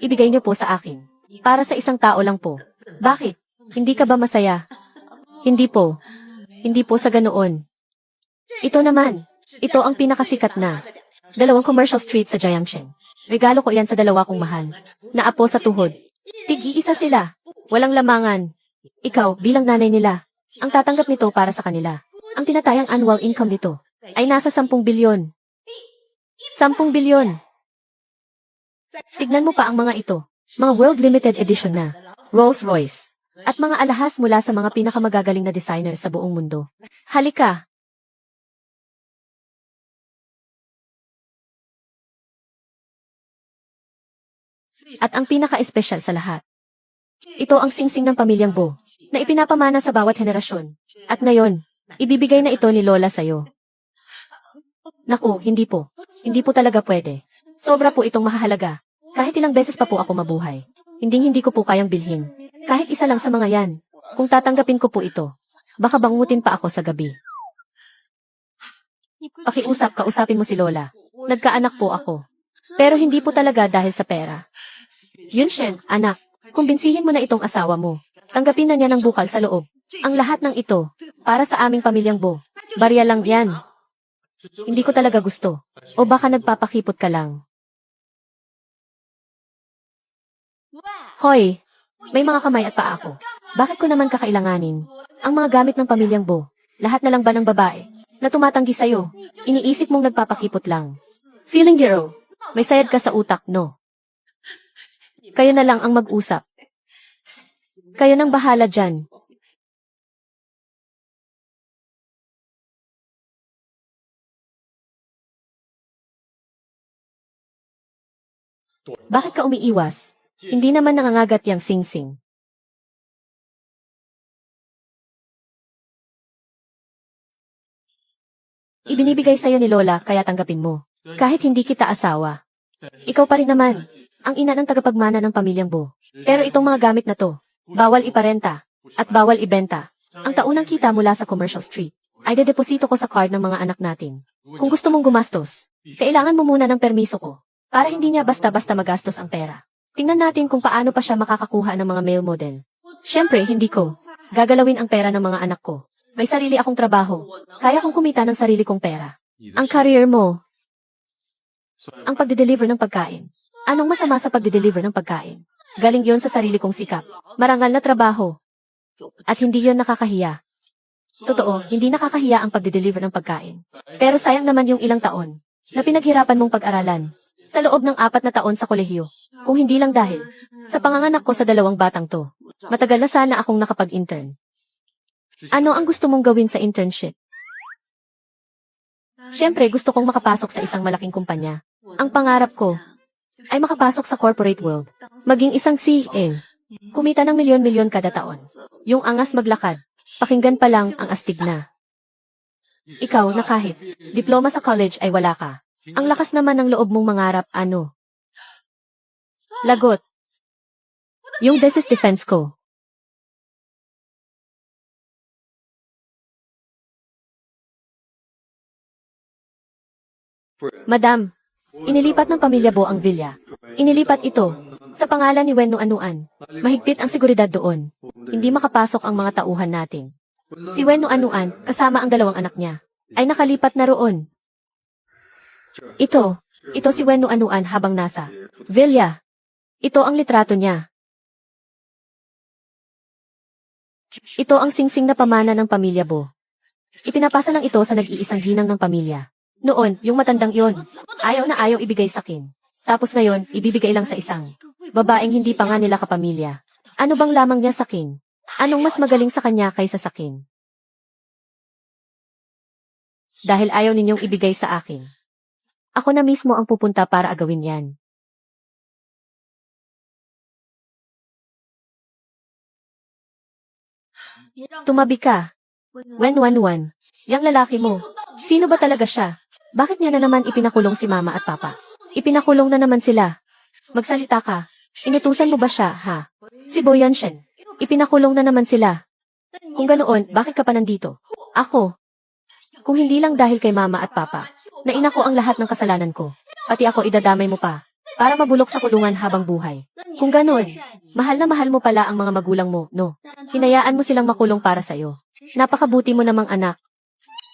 Ibigay niyo po sa akin. Para sa isang tao lang po. Bakit? Hindi ka ba masaya? Hindi po. Hindi po sa ganoon. Ito naman. Ito ang pinakasikat na. 2 commercial street sa Jiangshan. Regalo ko yan sa 2 kong mahal. Na apo sa tuhod. Tig-iisa sila. Walang lamangan. Ikaw, bilang nanay nila, ang tatanggap nito para sa kanila. Ang tinatayang annual income nito ay nasa 10 bilyon. 10 bilyon. Tignan mo pa ang mga ito. Mga World Limited Edition na. Rolls-Royce. At mga alahas mula sa mga pinakamagagaling na designer sa buong mundo. Halika. At ang pinaka-espesyal sa lahat. Ito ang singsing ng pamilyang Bo, na ipinapamana sa bawat henerasyon. At ngayon, ibibigay na ito ni Lola sa'yo. Naku, hindi po. Hindi po talaga pwede. Sobra po itong mahalaga. Kahit ilang beses pa po ako mabuhay. Hindi ko po kayang bilhin. Kahit isa lang sa mga yan. Kung tatanggapin ko po ito, baka bangutin pa ako sa gabi. Kausapin mo si Lola. Nagkaanak po ako. Pero hindi po talaga dahil sa pera. Yunshen, anak, kumbinsihin mo na itong asawa mo. Tanggapin na niya ng bukal sa loob. Ang lahat ng ito, para sa aming pamilyang Bo. Barya lang yan. Hindi ko talaga gusto. O baka nagpapakipot ka lang. Hoy, may mga kamay at paa ako. Bakit ko naman kakailanganin? Ang mga gamit ng pamilyang Bo, lahat na lang ba ng babae, na tumatanggi sa'yo, iniisip mong nagpapakipot lang. Feeling hero, may sayad ka sa utak, no? Kayo na lang ang mag-usap. Kayo nang bahala dyan. Bakit ka umiiwas? Hindi naman nangangagat yang singsing. Ibinibigay sa'yo ni Lola kaya tanggapin mo. Kahit hindi kita asawa. Ikaw pa rin naman, ang ina ng tagapagmana ng pamilyang Bo. Pero itong mga gamit na to, bawal iparenta, at bawal ibenta. Ang taunang kita mula sa Commercial Street, ay dedeposito ko sa card ng mga anak natin. Kung gusto mong gumastos, kailangan mo muna ng permiso ko, para hindi niya basta-basta magastos ang pera. Tingnan natin kung paano pa siya makakakuha ng mga male model. Siyempre, hindi ko. Gagalawin ang pera ng mga anak ko. May sarili akong trabaho. Kaya kong kumita ng sarili kong pera. Ang career mo, ang pagde-deliver ng pagkain. Anong masama sa pagde-deliver ng pagkain? Galing yon sa sarili kong sikap. Marangal na trabaho. At hindi yon nakakahiya. Totoo, hindi nakakahiya ang pagde-deliver ng pagkain. Pero sayang naman yung ilang taon na pinaghirapan mong pag-aralan sa loob ng 4 na taon sa kolehiyo. Kung hindi lang dahil sa panganganak ko sa 2 batang to. Matagal na sana akong nakapag-intern. Ano ang gusto mong gawin sa internship? Siyempre, gusto kong makapasok sa isang malaking kumpanya. Ang pangarap ko ay makapasok sa corporate world. Maging isang CEO. Kumita ng milyon-milyon kada taon. Yung angas maglakad. Pakinggan pa lang ang astig na. Ikaw na kahit diploma sa college ay wala ka. Ang lakas naman ng loob mong mangarap, ano? Lagot. Yung thesis defense ko. Madam, inilipat ng pamilya Bo ang villa. Inilipat ito sa pangalan ni Wen Nuanuan. Mahigpit ang seguridad doon. Hindi makapasok ang mga tauhan natin. Si Wen Nuanuan, kasama ang 2 anak niya, ay nakalipat na roon. Ito si Wen Nuanuan habang nasa villa. Ito ang litrato niya. Ito ang singsing na pamana ng pamilya Bo. Ipinapasa lang ito sa nag-iisang ginang ng pamilya. Noon, yung matandang yon, ayaw na ayaw ibigay sa akin. Tapos ngayon, ibibigay lang sa isang babaeng hindi pa nga nila kapamilya. Ano bang lamang niya sa akin? Anong mas magaling sa kanya kaysa sa akin? Dahil ayaw ninyong ibigay sa akin. Ako na mismo ang pupunta para agawin yan. Tumabi ka. Wen Wanwan. Yang lalaki mo. Sino ba talaga siya? Bakit niya na naman ipinakulong si mama at papa? Ipinakulong na naman sila. Magsalita ka. Inutusan mo ba siya, ha? Si Boyanshen. Ipinakulong na naman sila. Kung ganoon, bakit ka pa nandito? Ako. Kung hindi lang dahil kay mama at papa, na ina ko ang lahat ng kasalanan ko. Pati ako idadamay mo pa. para mabulok sa kulungan habang buhay. Kung ganon, mahal na mahal mo pala ang mga magulang mo, no? Hinayaan mo silang makulong para sa'yo. Napakabuti mo namang anak.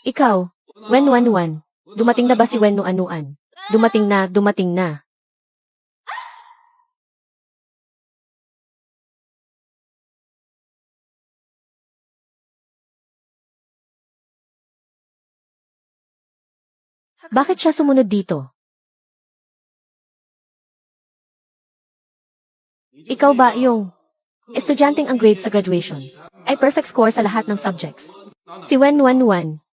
Ikaw, Wen-Wan-Wan, dumating na ba si Wen-Nu-Anuan? Dumating na, dumating na. Bakit siya sumunod dito? Ikaw ba yung estudyanteng ang grade sa graduation ay perfect score sa lahat ng subjects? Si Wen-Wan-Wan.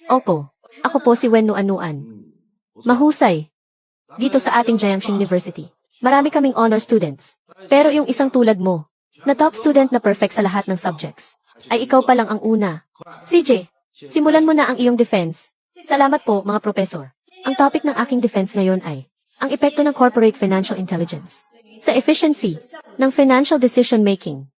Opo, ako po si Wen-Nu-Anuan. Mahusay. Dito sa ating Jiangxing University, marami kaming honor students. Pero yung isang tulad mo, na top student na perfect sa lahat ng subjects, ay ikaw pa lang ang una. CJ, simulan mo na ang iyong defense. Salamat po, mga professor. Ang topic ng aking defense ngayon ay ang epekto ng corporate financial intelligence sa efficiency ng financial decision making.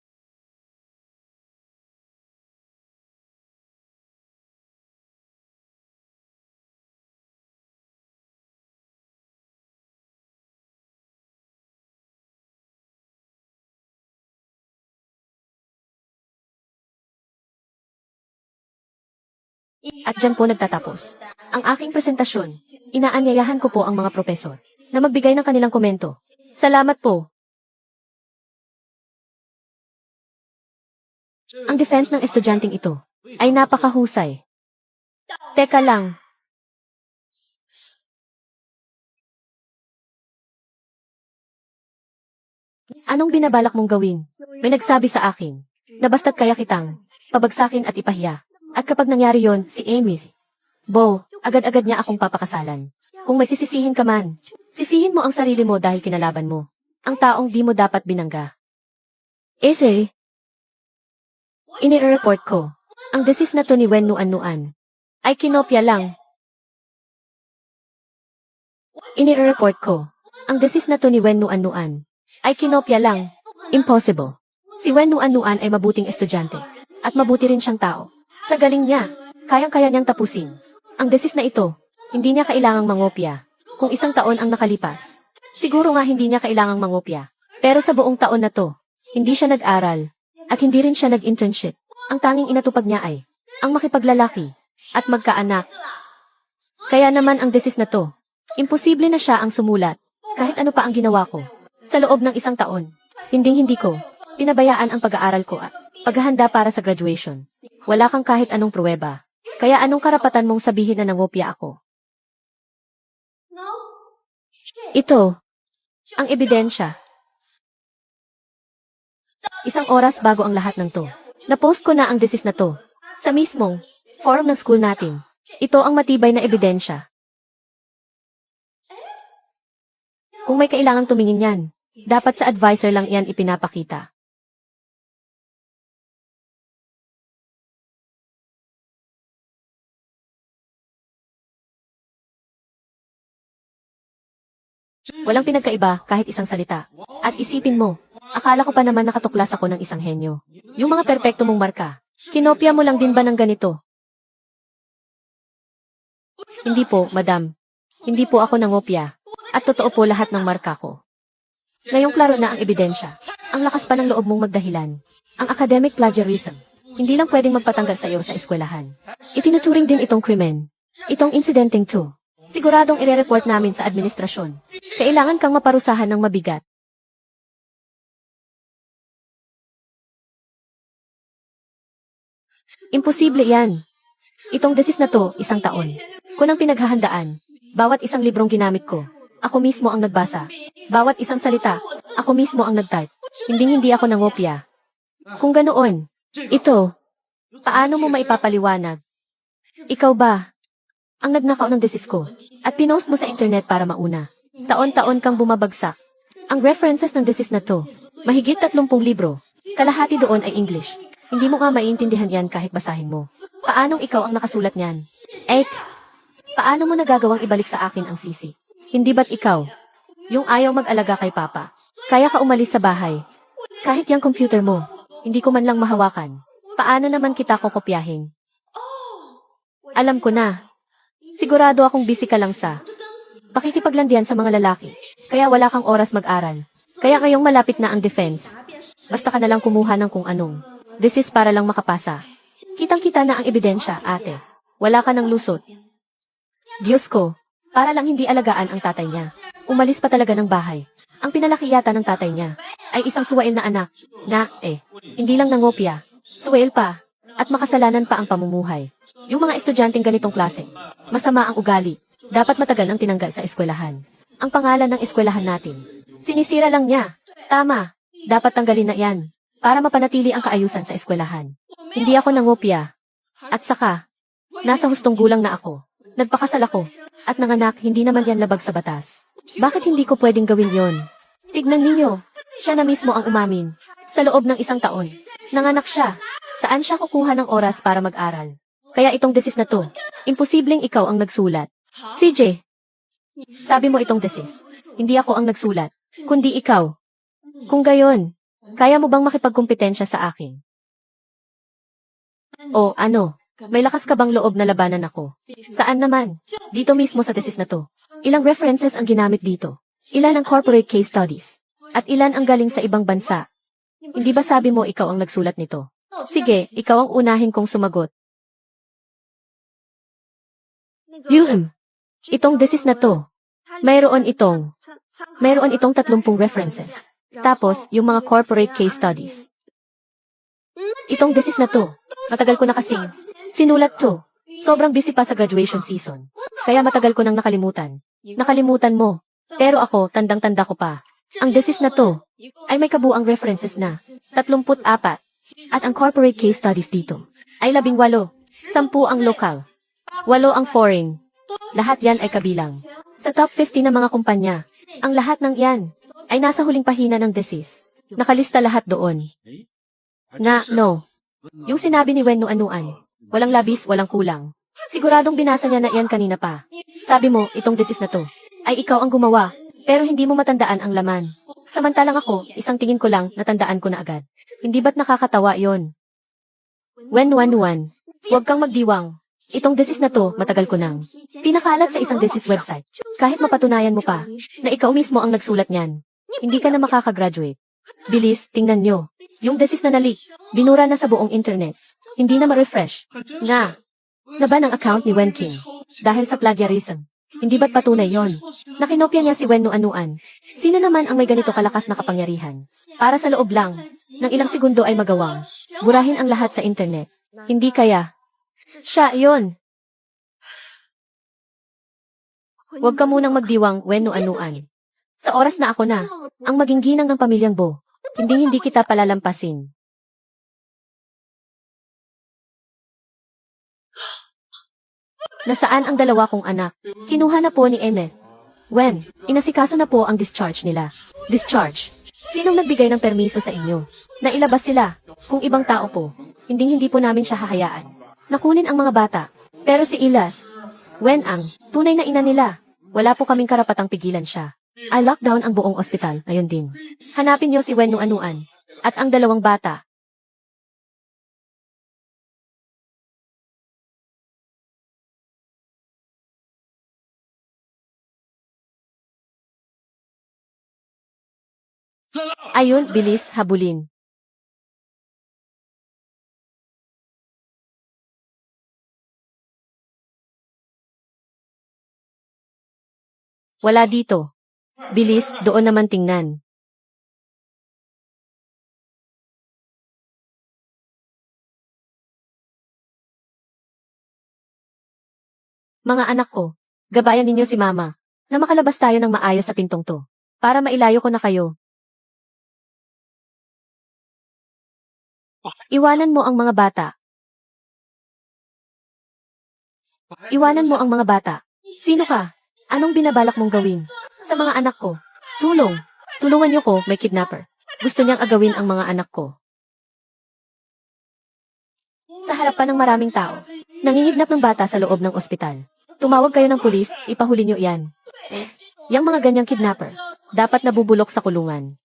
At dyan po nagtatapos ang aking presentasyon. Inaanyayahan ko po ang mga profesor na magbigay ng kanilang komento. Salamat po. Ang defense ng estudyanteng ito ay napakahusay. Teka lang. Anong binabalak mong gawin? May nagsabi sa akin na basta't kaya kitang pabagsakin at ipahiya. At kapag nangyari yon, si Amy, Bo, agad-agad niya akong papakasalan. Kung may sisisihin ka man, sisihin mo ang sarili mo dahil kinalaban mo ang taong di mo dapat binangga. Ese, ini-report ko, ang desis na to ni Wen-Nu-Anuan ay kinopya lang. Ini-report ko, ang desis na to ni Wen-Nu-Anuan ay kinopya lang. Impossible. Si Wen-Nu-Anuan ay mabuting estudyante at mabuti rin siyang tao. Sa galing niya, kayang-kaya niyang tapusin ang desis na ito. Hindi niya kailangang mangopya. Kung isang taon ang nakalipas, siguro nga hindi niya kailangang mangopya. Pero sa buong taon na to, hindi siya nag-aral at hindi rin siya nag-internship. Ang tanging inatupag niya ay ang makipaglalaki at magkaanak. Kaya naman ang desis na to, imposible na siya ang sumulat kahit ano pa ang ginawa ko. Sa loob ng isang taon, hindi ko pinabayaan ang pag-aaral ko at paghahanda para sa graduation. Wala kang kahit anong pruweba. Kaya anong karapatan mong sabihin na nangopya ako? Ito, ang ebidensya. Isang oras bago ang lahat ng to. Na-post ko na ang desis na to sa mismong forum ng school natin. Ito ang matibay na ebidensya. Kung may kailangang tumingin yan, dapat sa advisor lang yan ipinapakita. Walang pinagkaiba kahit isang salita. At isipin mo, akala ko pa naman nakatuklas ako ng isang henyo. Yung mga perpekto mong marka, kinopya mo lang din ba ng ganito? Hindi po, madam. Hindi po ako nangopya. At totoo po lahat ng marka ko. Ngayong klaro na ang ebidensya. Ang lakas pa ng loob mong magdahilan. Ang academic plagiarism. Hindi lang pwedeng magpatanggal sa iyo sa eskwelahan. Itinuturing din itong krimen. Itong insidenteng to. Siguradong ire-report namin sa administrasyon. Kailangan kang maparusahan ng mabigat. Imposible yan. Itong desis na to, isang taon. Kunang pinaghahandaan. Bawat isang librong ginamit ko, ako mismo ang nagbasa. Bawat isang salita, ako mismo ang nag-type. Hindi ako nangopya. Kung ganoon, ito, paano mo maipapaliwanag? Ikaw ba ang nagnakaw ng desis ko at pinost mo sa internet para mauna? Taon-taon kang bumabagsak. Ang references ng desis na to, mahigit 30 libro. Kalahati doon ay English. Hindi mo nga maiintindihan yan kahit basahin mo. Paanong ikaw ang nakasulat niyan? Paano mo nagagawang ibalik sa akin ang sisi? Hindi ba't ikaw, yung ayaw mag-alaga kay Papa, kaya ka umalis sa bahay? Kahit yung computer mo, hindi ko man lang mahawakan. Paano naman kita kokopyahin? Alam ko na. Sigurado akong busy ka lang sa Pakikipaglandian sa mga lalaki. Kaya wala kang oras mag-aral. Kaya ngayong malapit na ang defense. Basta ka na lang kumuha ng kung anong. This is para lang makapasa. Kitang-kita na ang ebidensya, ate. Wala ka ng lusot. Diyos ko, para lang hindi alagaan ang tatay niya. Umalis pa talaga ng bahay. Ang pinalaki yata ng tatay niya ay isang suwail na anak na, hindi lang nangopya, suwail pa, at makasalanan pa ang pamumuhay. Yung mga estudyanteng ganitong klase, masama ang ugali, dapat matagal ang tinanggal sa eskwelahan. Ang pangalan ng eskwelahan natin, sinisira lang niya. Tama, dapat tanggalin na yan, para mapanatili ang kaayusan sa eskwelahan. Hindi ako nangopya. At saka, nasa hustong gulang na ako. Nagpakasal ako, at nanganak, hindi naman yan labag sa batas. Bakit hindi ko pwedeng gawin yon? Tignan ninyo, siya na mismo ang umamin. Sa loob ng 1 taon, nanganak siya. Saan siya kukuha ng oras para mag-aral? Kaya itong desis na to, imposibleng ikaw ang nagsulat. CJ, sabi mo itong desis. Hindi ako ang nagsulat, kundi ikaw. Kung gayon, kaya mo bang makipagkumpetensya sa akin? O ano, may lakas ka bang loob na labanan ako? Saan naman? Dito mismo sa desis na to. Ilang references ang ginamit dito? Ilan ang corporate case studies? At ilan ang galing sa ibang bansa? Hindi ba sabi mo ikaw ang nagsulat nito? Sige, ikaw ang unahin kong sumagot. Yuhm. Itong desis na to. Mayroon itong 30 references. Tapos, yung mga corporate case studies. Itong desis na to. Matagal ko na kasing sinulat to. Sobrang busy pa sa graduation season. Kaya matagal ko nang nakalimutan. Nakalimutan mo. Pero ako, tandang-tanda ko pa. Ang desis na to ay may kabuang references na 34. At ang corporate case studies dito ay 18. 10 ang local. 8 ang foreign. Lahat yan ay kabilang sa top 50 na mga kumpanya. Ang lahat ng yan ay nasa huling pahina ng desis. Nakalista lahat doon. No. Yung sinabi ni Wen no anuan. Walang labis, walang kulang. Siguradong binasa niya na yan kanina pa. Sabi mo, itong desis na to ay ikaw ang gumawa, pero hindi mo matandaan ang laman. Samantalang ako, isang tingin ko lang, natandaan ko na agad. Hindi ba't nakakatawa yon? Wen no anuan. Huwag kang magdiwang. Itong desis na to, matagal ko nang pinakalat sa isang desis website. Kahit mapatunayan mo pa na ikaw mismo ang nagsulat niyan, hindi ka na makakagraduate. Bilis, tingnan nyo. Yung desis na nalik, binura na sa buong internet. Hindi na ma-refresh. Naban ang account ni Wen King dahil sa plagiarism. Hindi ba't patunay yon? Nakinopya niya si Wen no anuan. Sino naman ang may ganito kalakas na kapangyarihan? Para sa loob lang ng ilang segundo ay magawang burahin ang lahat sa internet. Hindi kaya. Siya, yon. Huwag ka munang magdiwang, Wen no anuan. Sa oras na ako na, ang maging ginang ng pamilyang Bo, hindi kita palalampasin. Nasaan ang 2 kong anak? Kinuha na po ni Emmet. Wen, inasikaso na po ang discharge nila. Discharge? Sinong nagbigay ng permiso sa inyo? Nailabas sila. Kung ibang tao po, hindi po namin siya hahayaan. Nakunin ang mga bata. Pero si Ilas, Wen ang tunay na ina nila. Wala po kaming karapatang pigilan siya. I lockdown ang buong ospital, ngayon din. Hanapin niyo si Wen no anuan. At ang 2 bata. Ayun, bilis, habulin. Wala dito. Bilis, doon naman tingnan. Mga anak ko, gabayan ninyo si Mama, na makalabas tayo ng maayos sa pintong to, para mailayo ko na kayo. Iwanan mo ang mga bata. Iwanan mo ang mga bata. Sino ka? Anong binabalak mong gawin? Sa mga anak ko. Tulong. Tulungan niyo ko, may kidnapper. Gusto niyang agawin ang mga anak ko. Sa harapan ng maraming tao, nangingidnap ng bata sa loob ng ospital. Tumawag kayo ng pulis, ipahuli niyo yan. Yang mga ganyang kidnapper, dapat nabubulok sa kulungan.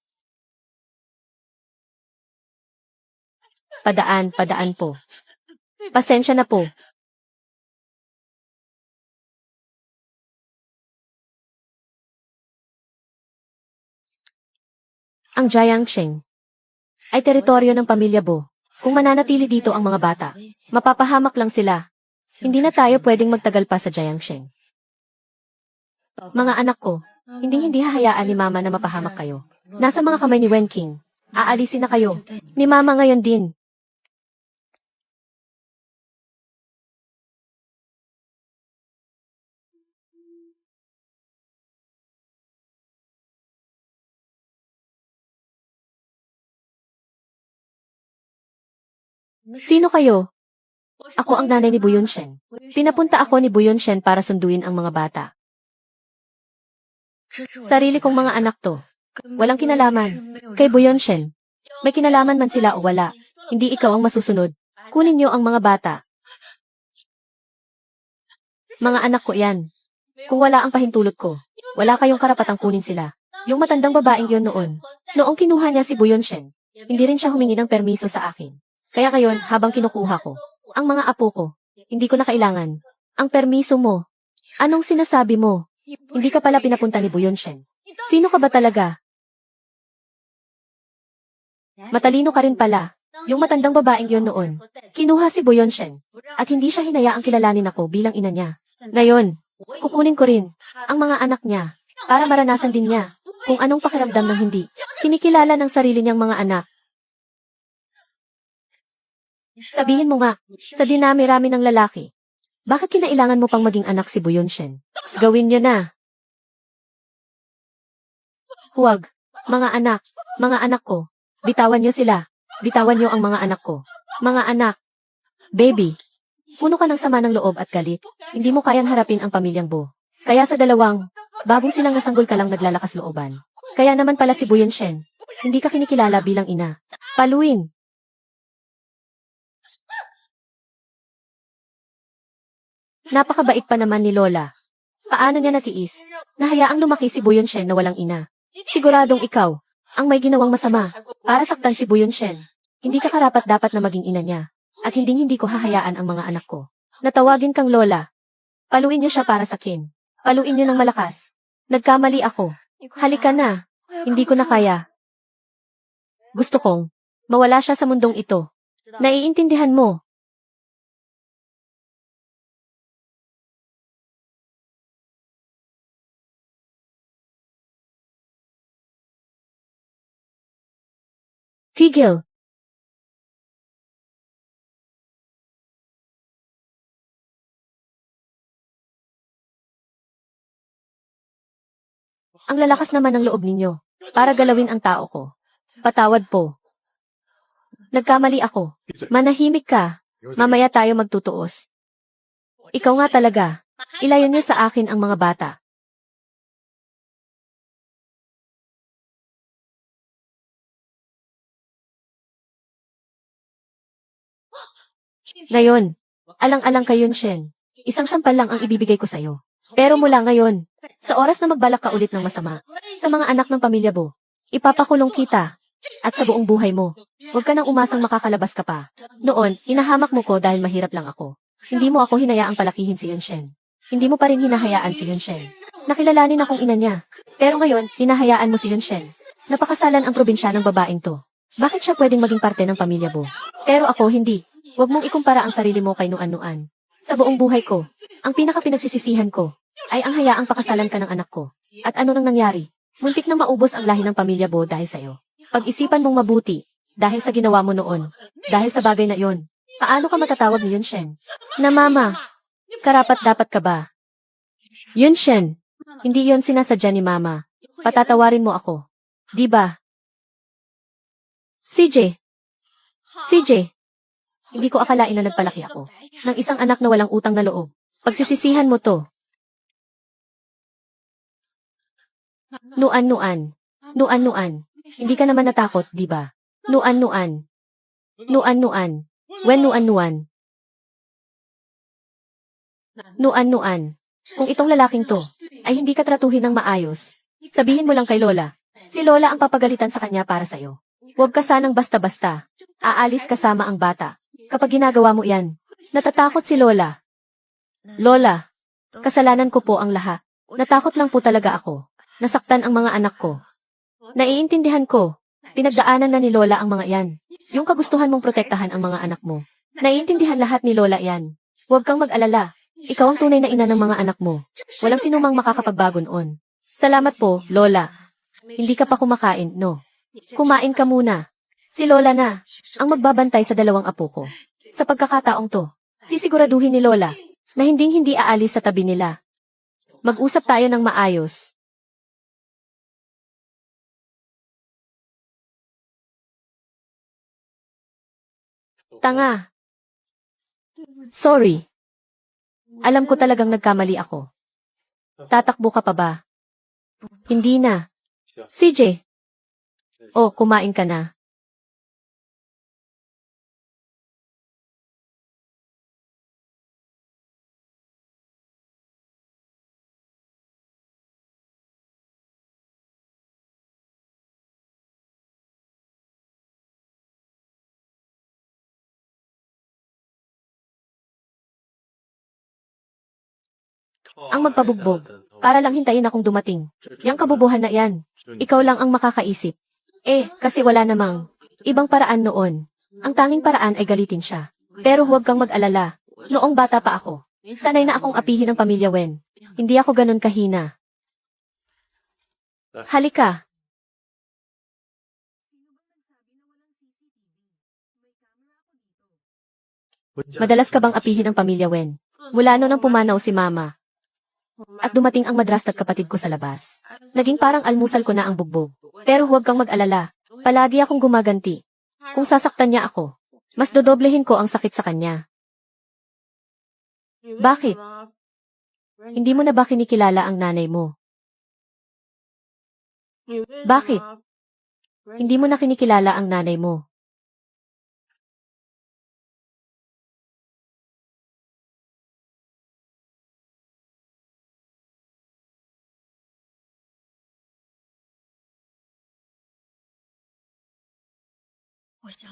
Padaan po. Pasensya na po. Ang Jiangsheng ay teritoryo ng pamilya Bo. Kung mananatili dito ang mga bata, mapapahamak lang sila. Hindi na tayo pwedeng magtagal pa sa Jiangsheng. Mga anak ko, hindi hahayaan ni Mama na mapahamak kayo. Nasa mga kamay ni Wen King. Aalisin na kayo. Ni Mama ngayon din. Sino kayo? Ako ang nanay ni Buyunshen. Pinapunta ako ni Buyunshen para sunduin ang mga bata. Sarili kong mga anak to. Walang kinalaman. Kay Buyunshen. May kinalaman man sila o wala. Hindi ikaw ang masusunod. Kunin niyo ang mga bata. Mga anak ko yan. Kung wala ang pahintulot ko, wala kayong karapatang kunin sila. Yung matandang babaeng yon noon. Noong kinuha niya si Buyunshen, hindi rin siya humingi ng permiso sa akin. Kaya ngayon, habang kinukuha ko, ang mga apo ko, hindi ko na kailangan. Ang permiso mo. Anong sinasabi mo? Hindi ka pala pinapunta ni Buyunshen. Sino ka ba talaga? Matalino ka rin pala. Yung matandang babaeng yon noon, kinuha si Buyunshen, at hindi siya hinayaang kilalanin ako bilang ina niya. Ngayon, kukunin ko rin ang mga anak niya para maranasan din niya kung anong pakiramdam ng hindi kinikilala ng sarili niyang mga anak. Sabihin mo nga, sa dinami-rami ng lalaki, bakit kinailangan mo pang maging anak si Buyunshen? Gawin niyo na. Huwag, mga anak ko, bitawan niyo sila. Bitawan niyo ang mga anak ko. Mga anak, baby, puno ka ng sama ng loob at galit. Hindi mo kayang harapin ang pamilyang Bo. Kaya sa dalawang, bagong silang nasanggol ka lang naglalakas looban. Kaya naman pala si Buyunshen, hindi ka kinikilala bilang ina. Paluin. Napakabait pa naman ni Lola. Paano niya natiis? Nahayaang lumaki si Buyunshen na walang ina. Siguradong ikaw ang may ginawang masama para saktan si Buyunshen. Hindi ka karapat-dapat na maging ina niya. At hindi ko hahayaan ang mga anak ko. Natawagin kang Lola. Paluin niyo siya para sa kin. Paluin niyo ng malakas. Nagkamali ako. Halika na. Hindi ko na kaya. Gusto kong mawala siya sa mundong ito. Naiintindihan mo? Tigil. Ang lalakas naman ng loob ninyo para galawin ang tao ko. Patawad po. Nagkamali ako. Manahimik ka. Mamaya tayo magtutuos. Ikaw nga talaga. Ilayo niyo sa akin ang mga bata. Ngayon, alang-alang kay Yunshen. Isang sampal lang ang ibibigay ko sa'yo. Pero mula ngayon, sa oras na magbalak ka ulit ng masama, sa mga anak ng pamilya Bo, ipapakulong kita. At sa buong buhay mo, huwag ka nang umasang makakalabas ka pa. Noon, hinahamak mo ko dahil mahirap lang ako. Hindi mo ako hinayaang palakihin si Yunshen. Hindi mo pa rin hinahayaan si Yunshen. Nakilalanin akong ina niya. Pero ngayon, hinahayaan mo si Yunshen. Napakasalan ang probinsya ng babaeng to. Bakit siya pwedeng maging parte ng pamilya Bo? Pero ako hindi. Huwag mong ikumpara ang sarili mo kay Nuan-Nuan. Sa buong buhay ko, ang pinaka-pinagsisisihan ko ay ang hayaang pakasalan ka ng anak ko. At ano nang nangyari? Muntik nang maubos ang lahi ng pamilya Bo dahil sa'yo. Pag-isipan mong mabuti, dahil sa ginawa mo noon, dahil sa bagay na yon, paano ka matatawag ni Yunshen? Na mama, karapat-dapat ka ba? Yunshen, hindi yon sinasadya ni mama. Patatawarin mo ako. Di ba? CJ, hindi ko akalain na nagpalaki ako ng isang anak na walang utang na loob. Pagsisisihan mo to. Nuan-Nuan. Hindi ka naman natakot, di ba? Nuan-Nuan. When Nuan-Nuan. Kung itong lalaking to ay hindi ka tratuhin ng maayos, sabihin mo lang kay Lola. Si Lola ang papagalitan sa kanya para sa'yo. Huwag ka sanang basta-basta. Aalis kasama ang bata. Kapag ginagawa mo yan, natatakot si Lola. Lola, kasalanan ko po ang lahat. Natakot lang po talaga ako. Nasaktan ang mga anak ko. Naiintindihan ko. Pinagdaanan na ni Lola ang mga yan. Yung kagustuhan mong protektahan ang mga anak mo. Naiintindihan lahat ni Lola yan. Huwag kang mag-alala. Ikaw ang tunay na ina ng mga anak mo. Walang sinumang makakapagbago noon. Salamat po, Lola. Hindi ka pa kumakain, no? Kumain ka muna. Si Lola na, ang magbabantay sa dalawang apo ko. Sa pagkakataong to, sisiguraduhin ni Lola na hindi aalis sa tabi nila. Mag-usap tayo ng maayos. Tanga. Sorry. Alam ko talagang nagkamali ako. Tatakbo ka pa ba? Hindi na. CJ. Oh, kumain ka na. Ang magpabugbog, para lang hintayin akong dumating. Yang kabubuhan na yan. Ikaw lang ang makakaisip. Kasi wala namang ibang paraan noon. Ang tanging paraan ay galitin siya. Pero huwag kang mag-alala. Noong bata pa ako, sanay na akong apihin ng pamilya Wen. Hindi ako ganun kahina. Halika. Madalas ka bang apihin ng pamilya Wen? Mula noon ang pumanaw si Mama. At dumating ang madrasta at kapatid ko sa labas. Naging parang almusal ko na ang bugbog. Pero huwag kang mag-alala. Palagi akong gumaganti. Kung sasaktan niya ako, mas dodoblehin ko ang sakit sa kanya. Bakit? Hindi mo na ba kinikilala ang nanay mo? Bakit? Hindi mo na kinikilala ang nanay mo.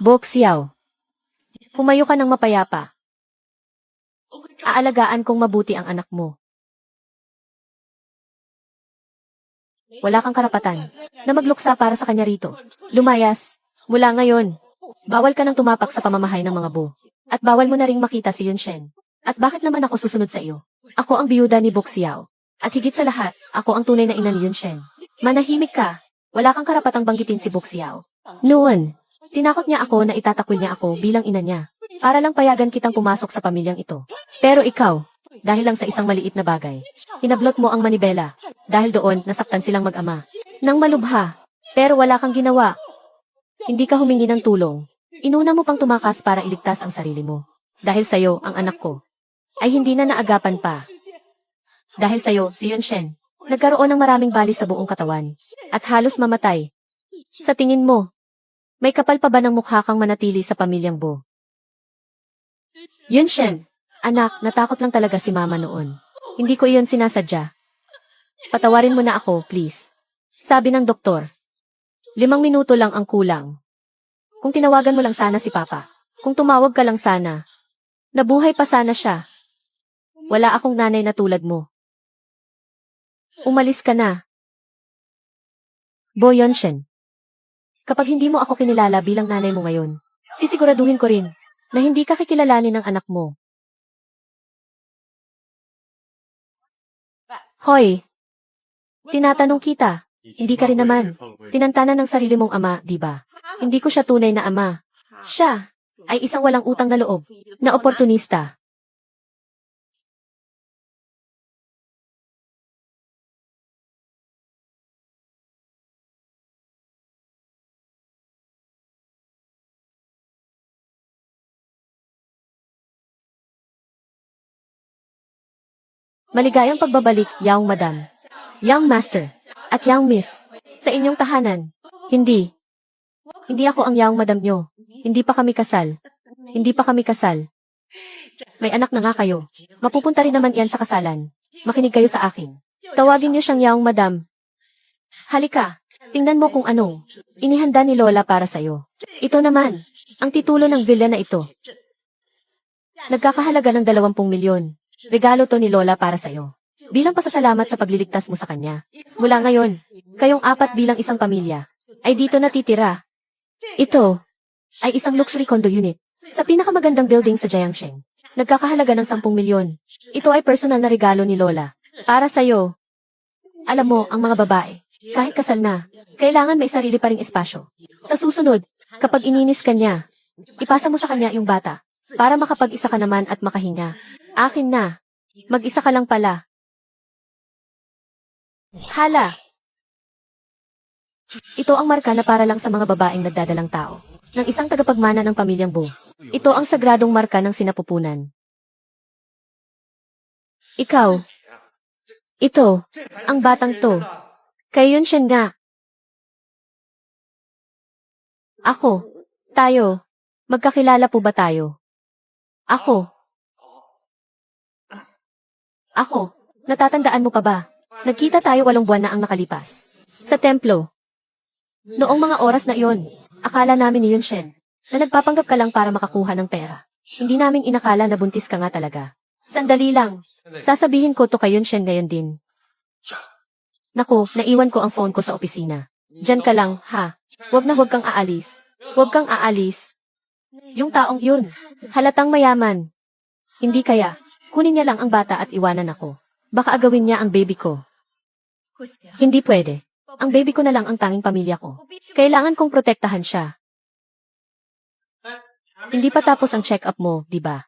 Bok Xiao. Humayo ka ng mapayapa. Aalagaan kong mabuti ang anak mo. Wala kang karapatan na magluksa para sa kanya rito. Lumayas. Mula ngayon, bawal ka nang tumapak sa pamamahay ng mga bo. At bawal mo na ring makita si Yun Shen. At bakit naman ako susunod sa iyo? Ako ang biyuda ni Bok Xiao. At higit sa lahat, ako ang tunay na ina ni Yun Shen. Manahimik ka. Wala kang karapatang banggitin si Bok Xiao. Noon, tinakot niya ako na itatakwil niya ako bilang ina niya. Para lang payagan kitang pumasok sa pamilyang ito. Pero ikaw, dahil lang sa isang maliit na bagay, inablot mo ang manibela. Dahil doon, nasaktan silang mag-ama. Nang malubha. Pero wala kang ginawa. Hindi ka humingi ng tulong. Inuna mo pang tumakas para iligtas ang sarili mo. Dahil sa'yo, ang anak ko, ay hindi na naagapan pa. Dahil sa'yo, si Yun Shen, nagkaroon ng maraming bali sa buong katawan. At halos mamatay. Sa tingin mo, may kapal pa ba ng mukha kang manatili sa pamilyang Bo? Yun Shen, anak, natakot lang talaga si Mama noon. Hindi ko iyon sinasadya. Patawarin mo na ako, please. Sabi ng doktor. 5 minuto lang ang kulang. Kung tinawagan mo lang sana si Papa. Kung tumawag ka lang sana. Nabuhay pa sana siya. Wala akong nanay na tulad mo. Umalis ka na. Bo Yun Shen. Kapag hindi mo ako kinilala bilang nanay mo ngayon, sisiguraduhin ko rin na hindi ka kikilalanin ng anak mo. Hoy! Tinatanong kita. Hindi ka rin naman. Tinantanan ng sarili mong ama, di ba? Hindi ko siya tunay na ama. Siya ay isang walang utang na loob, na oportunista. Maligayang pagbabalik, Young Madam, Young Master, at Young Miss, sa inyong tahanan. Hindi. Hindi ako ang Young Madam nyo. Hindi pa kami kasal. Hindi pa kami kasal. May anak na nga kayo. Mapupunta rin naman yan sa kasalan. Makinig kayo sa akin. Tawagin niyo siyang Young Madam. Halika, tingnan mo kung anong inihanda ni Lola para sa'yo. Ito naman, ang titulo ng villa na ito. Nagkakahalaga ng 20 milyon. Regalo to ni Lola para sa'yo. Bilang pasasalamat sa pagliligtas mo sa kanya. Mula ngayon, kayong 4 bilang isang pamilya, ay dito natitira. Ito ay isang luxury condo unit sa pinakamagandang building sa Jiangsheng. Nagkakahalaga ng 10 milyon. Ito ay personal na regalo ni Lola. Para sa'yo. Alam mo, ang mga babae, kahit kasal na, kailangan may sarili pa ring espasyo. Sa susunod, kapag ininis ka niya, ipasa mo sa kanya yung bata, para makapag-isa ka naman at makahinga. Akin na. Mag-isa ka lang pala. Hala! Ito ang marka na para lang sa mga babaeng nagdadalang tao, ng isang tagapagmana ng pamilyang Bo. Ito ang sagradong marka ng sinapupunan. Ikaw. Ito, ang batang to. Kay Yunshen nga. Ako. Tayo. Magkakilala po ba tayo? Ako. Ako. Natatandaan mo pa ba? Nagkita tayo 8 buwan na ang nakalipas. Sa templo. Noong mga oras na iyon, akala namin ni Yunshen na nagpapanggap ka lang para makakuha ng pera. Hindi namin inakala na buntis ka nga talaga. Sandali lang. Sasabihin ko to kay Yunshen ngayon din. Naku, naiwan ko ang phone ko sa opisina. Diyan ka lang, ha? Huwag kang aalis. Huwag kang aalis. Yung taong yun, halatang mayaman. Hindi kaya, kunin niya lang ang bata at iwanan ako. Baka agawin niya ang baby ko. Hindi pwede. Ang baby ko na lang ang tanging pamilya ko. Kailangan kong protektahan siya. Hindi pa tapos ang check-up mo, di ba?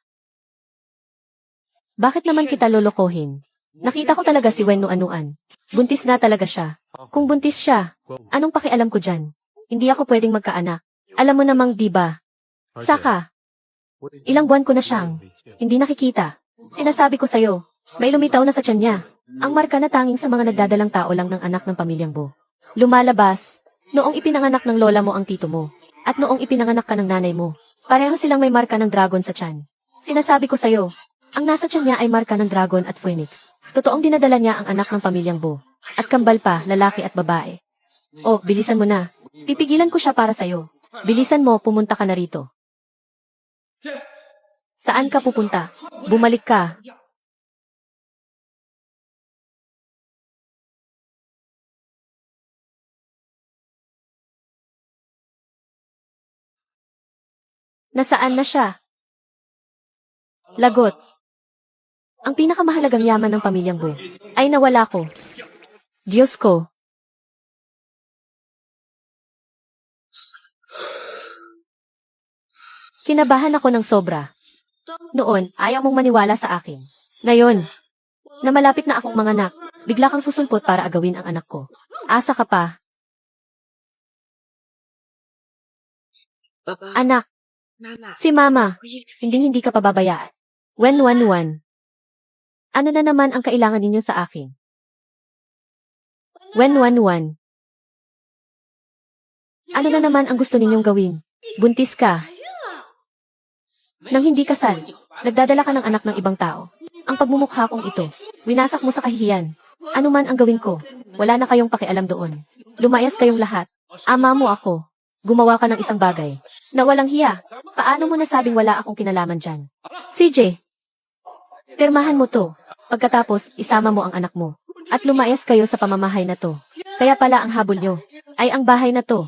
Bakit naman kita lolokohin? Nakita ko talaga si Wen Nuanuan. Buntis na talaga siya. Kung buntis siya, anong pakialam ko dyan? Hindi ako pwedeng magkaanak. Alam mo namang di ba? Saka, ilang buwan ko na siyang hindi nakikita. Sinasabi ko sa'yo, may lumitaw na sa tiyan niya. Ang marka na tanging sa mga nagdadalang tao lang ng anak ng pamilyang Bo. Lumalabas, noong ipinanganak ng lola mo ang tito mo, at noong ipinanganak ka ng nanay mo. Pareho silang may marka ng dragon sa tiyan. Sinasabi ko sa'yo, ang nasa tiyan niya ay marka ng dragon at phoenix. Totoong dinadala niya ang anak ng pamilyang Bo. At kambal pa, lalaki at babae. Oh, bilisan mo na. Pipigilan ko siya para sa'yo. Bilisan mo, pumunta ka na rito. Saan ka pupunta? Bumalik ka. Nasaan na siya? Lagot. Ang pinakamahalagang yaman ng pamilyang Bo ay nawala ko. Diyos ko. Kinabahan ako ng sobra. Noon, ayaw mong maniwala sa akin. Ngayon, na malapit na akong manganak, bigla kang susulpot para agawin ang anak ko. Asa ka pa. Anak, si Mama, hindi ka pababayaan. Wen. Ano na naman ang kailangan ninyo sa akin? Wen. Ano na naman ang gusto ninyong gawin? Buntis ka. Nang hindi kasal, nagdadala ka ng anak ng ibang tao. Ang pagmumukha kong ito, winasak mo sa kahihiyan. Ano man ang gawin ko, wala na kayong pakialam doon. Lumayas kayong lahat. Ama mo ako. Gumawa ka ng isang bagay na walang hiya. Paano mo nasabing wala akong kinalaman dyan? CJ, pirmahan mo to. Pagkatapos, isama mo ang anak mo. At lumayas kayo sa pamamahay na to. Kaya pala ang habol nyo ay ang bahay na to.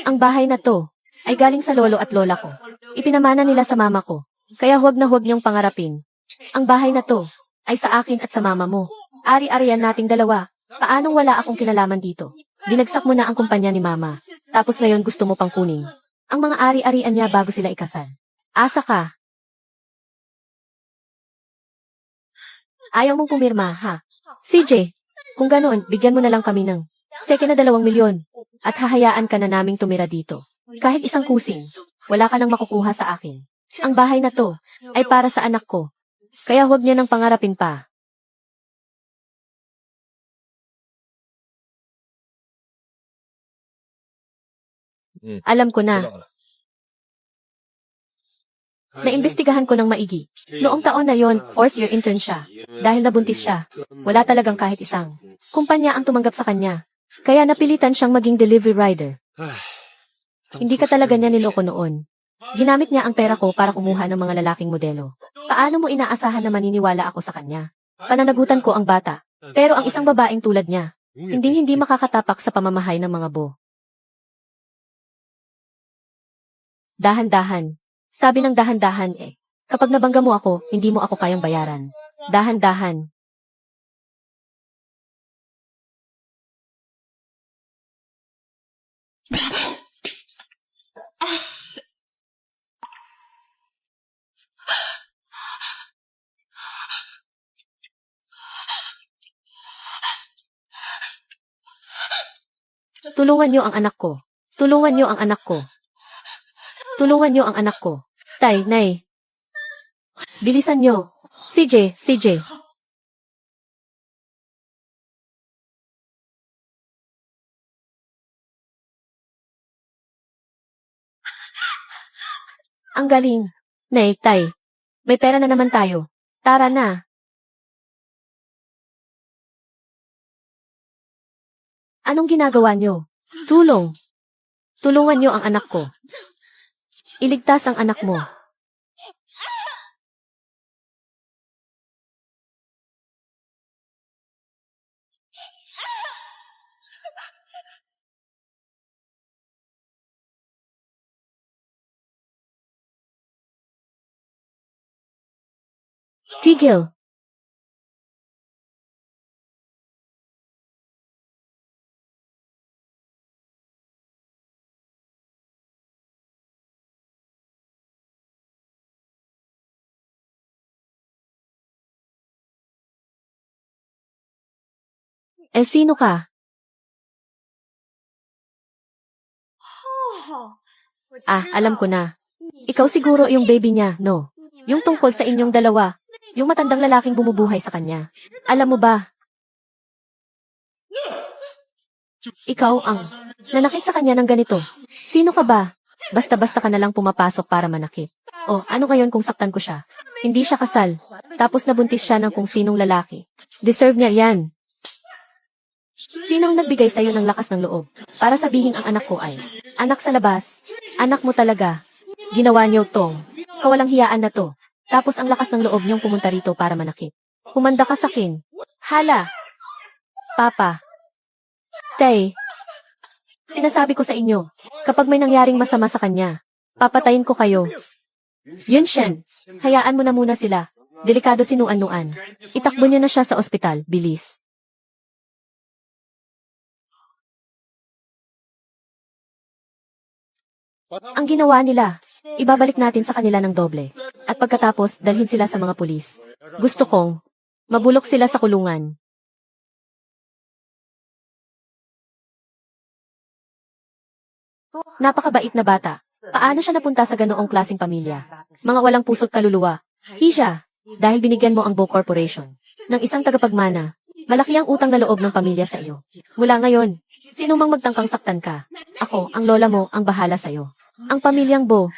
Ang bahay na to ay galing sa lolo at lola ko. Ipinamana nila sa mama ko. Kaya huwag na huwag niyong pangarapin. Ang bahay na to ay sa akin at sa mama mo. Ari-arian nating dalawa. Paanong wala akong kinalaman dito? Binagsak mo na ang kumpanya ni mama. Tapos ngayon gusto mo pang kunin ang mga ari-arian niya bago sila ikasal. Asa ka? Ayaw mong pumirma, ha? CJ, kung ganoon, bigyan mo na lang kami ng second na 2 milyon at hahayaan ka na naming tumira dito. Kahit isang kusing, wala ka nang makukuha sa akin. Ang bahay na to ay para sa anak ko. Kaya huwag niyo nang pangarapin pa. Alam ko na. Naimbestigahan ko ng maigi. Noong taon na yon, 4th year intern siya. Dahil nabuntis siya, wala talagang kahit isang kumpanya ang tumanggap sa kanya. Kaya napilitan siyang maging delivery rider. Hindi ka talaga niya niloko noon. Ginamit niya ang pera ko para kumuha ng mga lalaking modelo. Paano mo inaasahan na maniniwala ako sa kanya? Pananagutan ko ang bata. Pero ang isang babaeng tulad niya, hindi makakatapak sa pamamahay ng mga Bo. Dahan-dahan. Sabi ng dahan-dahan eh. Kapag nabangga mo ako, hindi mo ako kayang bayaran. Dahan-dahan. Tulungan niyo ang anak ko. Tulungan niyo ang anak ko. Tulungan niyo ang anak ko. Tay, nay. Bilisan niyo. CJ. Ang galing. Nay, tay. May pera na naman tayo. Tara na. Anong ginagawa niyo? Tulong. Tulungan niyo ang anak ko. Iligtas ang anak mo. Tigil. Sino ka? Alam ko na. Ikaw siguro yung baby niya, no? Yung tungkol sa inyong dalawa. Yung matandang lalaking bumubuhay sa kanya. Alam mo ba? Ikaw ang nanakit sa kanya ng ganito. Sino ka ba? Basta-basta ka na lang pumapasok para manakit. O, ano ngayon kung saktan ko siya? Hindi siya kasal. Tapos nabuntis siya ng kung sinong lalaki. Deserve niya yan. Sinong nagbigay sa'yo ng lakas ng loob? Para sabihin ang anak ko ay, anak sa labas. Anak mo talaga. Ginawa niyo tong kawalang hiyaan na to. Tapos ang lakas ng loob niyong pumunta rito para manakit. Kumanda ka sa akin. Hala! Papa. Tay. Sinasabi ko sa inyo, kapag may nangyaring masama sa kanya, papatayin ko kayo. Yun Shen. Hayaan mo na muna sila. Delikado si Nuan. Itakbo niyo na siya sa ospital, bilis. Ang ginawa nila, ibabalik natin sa kanila ng doble. At pagkatapos, dalhin sila sa mga pulis. Gusto kong mabulok sila sa kulungan. Napakabait na bata. Paano siya napunta sa ganoong klaseng pamilya? Mga walang puso't kaluluwa. Hisha, dahil binigyan mo ang Bo Corporation ng isang tagapagmana, malaki ang utang na loob ng pamilya sa iyo. Mula ngayon, sino mang magtangkang saktan ka, ako, ang lola mo, ang bahala sa iyo. Ang pamilyang Bo.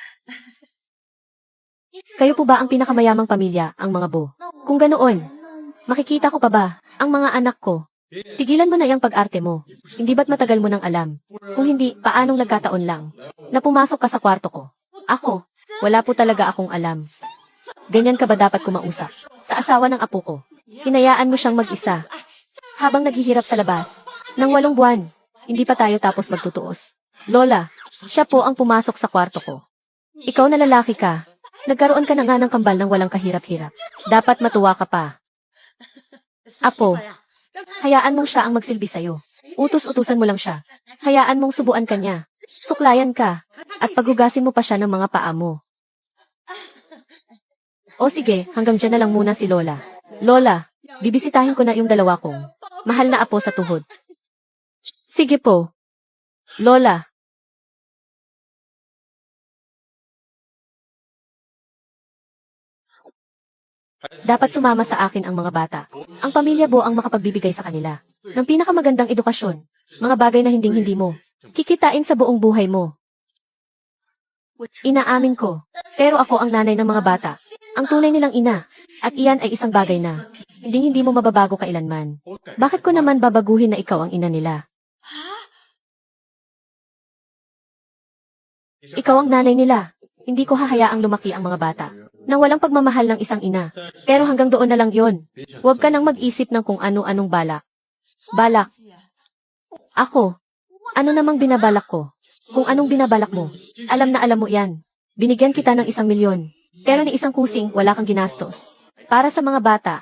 Kayo po ba ang pinakamayamang pamilya, ang mga Bo? Kung ganoon, makikita ko pa ba, ang mga anak ko? Tigilan mo na yung pag-arte mo. Hindi ba't matagal mo nang alam? Kung hindi, paanong nagkataon lang na pumasok ka sa kwarto ko? Ako, wala po talaga akong alam. Ganyan ka ba dapat kumausap? Sa asawa ng apo ko. Hinayaan mo siyang mag-isa. Habang naghihirap sa labas. Nang 8 buwan. Hindi pa tayo tapos magtutuos. Lola, siya po ang pumasok sa kwarto ko. Ikaw na lalaki ka. Nagkaroon ka na nga ng kambal ng walang kahirap-hirap. Dapat matuwa ka pa. Apo, hayaan mong siya ang magsilbi sa'yo. Utos-utusan mo lang siya. Hayaan mong subuan ka niya. Suklayan ka. At paghugasin mo pa siya ng mga paa mo. O sige, hanggang dyan na lang muna si Lola. Lola, bibisitahin ko na yung dalawa kong mahal na apo sa tuhod. Sige po. Lola. Dapat sumama sa akin ang mga bata. Ang pamilya Bo ang makapagbibigay sa kanila ng pinakamagandang edukasyon. Mga bagay na hinding-hindi mo kikitain sa buong buhay mo. Inaamin ko. Pero ako ang nanay ng mga bata. Ang tunay nilang ina. At iyan ay isang bagay na hinding-hindi mo mababago kailanman. Bakit ko naman babaguhin na ikaw ang ina nila? Ikaw ang nanay nila. Hindi ko hahayaang lumaki ang mga bata nang walang pagmamahal ng isang ina. Pero hanggang doon na lang yon. Huwag ka nang mag-isip ng kung ano-anong balak. Balak. Ako. Ano namang binabalak ko? Kung anong binabalak mo. Alam na alam mo yan. Binigyan kita ng 1,000,000. Pero ni isang kusing, wala kang ginastos. Para sa mga bata,